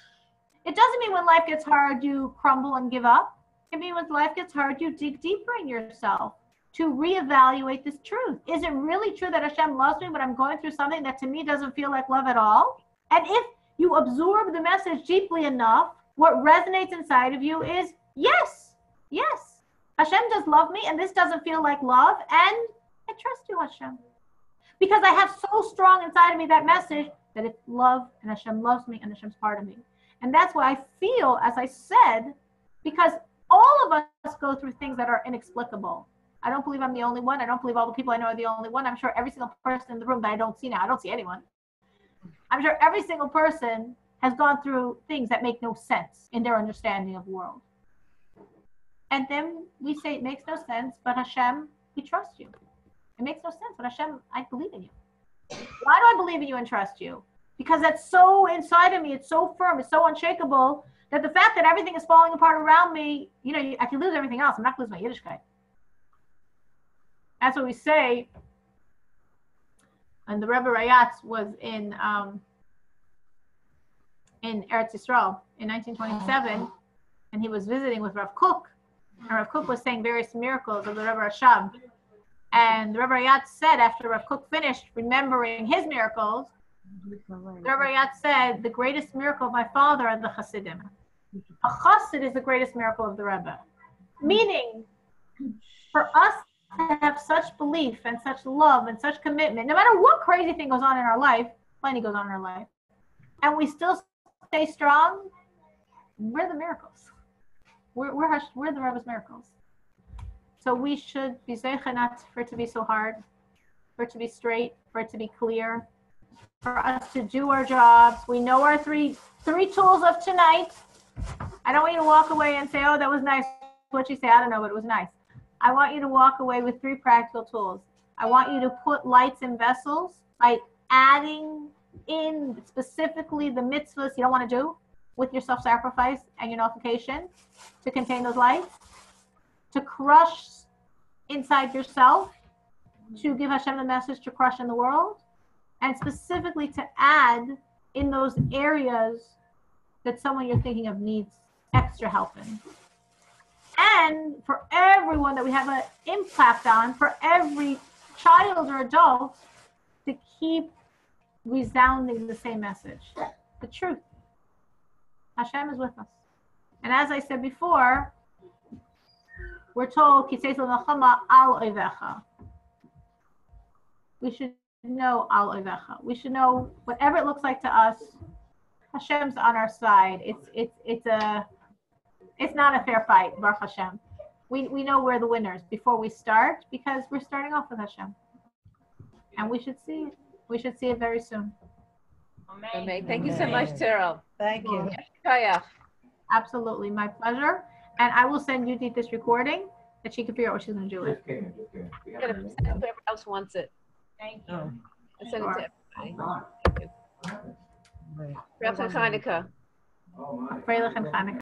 It doesn't mean when life gets hard, you crumble and give up. It means when life gets hard, you dig deeper in yourself to reevaluate this truth. Is it really true that Hashem loves me, but I'm going through something that to me doesn't feel like love at all? And if you absorb the message deeply enough, what resonates inside of you is, yes, Hashem does love me, and this doesn't feel like love, and I trust you, Hashem. Because I have so strong inside of me that message that it's love, and Hashem loves me, and Hashem's part of me. And that's why I feel, as I said, because all of us go through things that are inexplicable. I don't believe I'm the only one. I don't believe all the people I know are the only one. I'm sure every single person in the room that I don't see now, I don't see anyone. I'm sure every single person has gone through things that make no sense in their understanding of the world. And then we say it makes no sense, but Hashem, we trust you. It makes no sense, but Hashem, I believe in you. Why do I believe in you and trust you? Because that's so inside of me, it's so firm, it's so unshakable, that the fact that everything is falling apart around me, I can lose everything else. I'm not going to lose my Yiddishkeit. That's what we say. And the Rebbe Rayatz was in Eretz Yisrael in 1927, and he was visiting with Rav Kook, and Rav Kook was saying various miracles of the Rebbe Rashab. And the Rebbe Rayatz said, after Rav Kook finished remembering his miracles, the Rebbe Rayatz said, the greatest miracle of my father are the Hasidim. A Chassid is the greatest miracle of the Rebbe. Meaning, for us to have such belief and such love and such commitment, no matter what crazy thing goes on in our life, plenty goes on in our life, and we still stay strong, we're the miracles. We're the Rebbe's miracles. So we should be zeichenat for it to be so hard, for it to be straight, for it to be clear, for us to do our jobs. We know our three tools of tonight. I don't want you to walk away and say, oh, that was nice. What you say, I don't know, but it was nice. I want you to walk away with 3 practical tools. I want you to put lights in vessels by adding in specifically the mitzvahs you don't want to do with your self-sacrifice and your nullification to contain those lights, to crush inside yourself, to give Hashem the message to crush in the world, and specifically to add in those areas that someone you're thinking of needs extra help in. And for everyone that we have an impact on, for every child or adult, to keep resounding the same message, the truth. Hashem is with us. And as I said before, we're told, we should know al oivecha. We should know whatever it looks like to us, Hashem's on our side. It's not a fair fight, Baruch Hashem. We know we're the winners before we start because we're starting off with Hashem. And we should see it. We should see it very soon. Amen. Thank you so much, Tsyrl. Thank you. Absolutely, my pleasure. And I will send you this recording that she can figure out what she's going to do with. I'm going to send it to whoever else wants it. Thank you. I'll send it to everybody. Thank you. Hanukkah. Freilich and Hanukkah.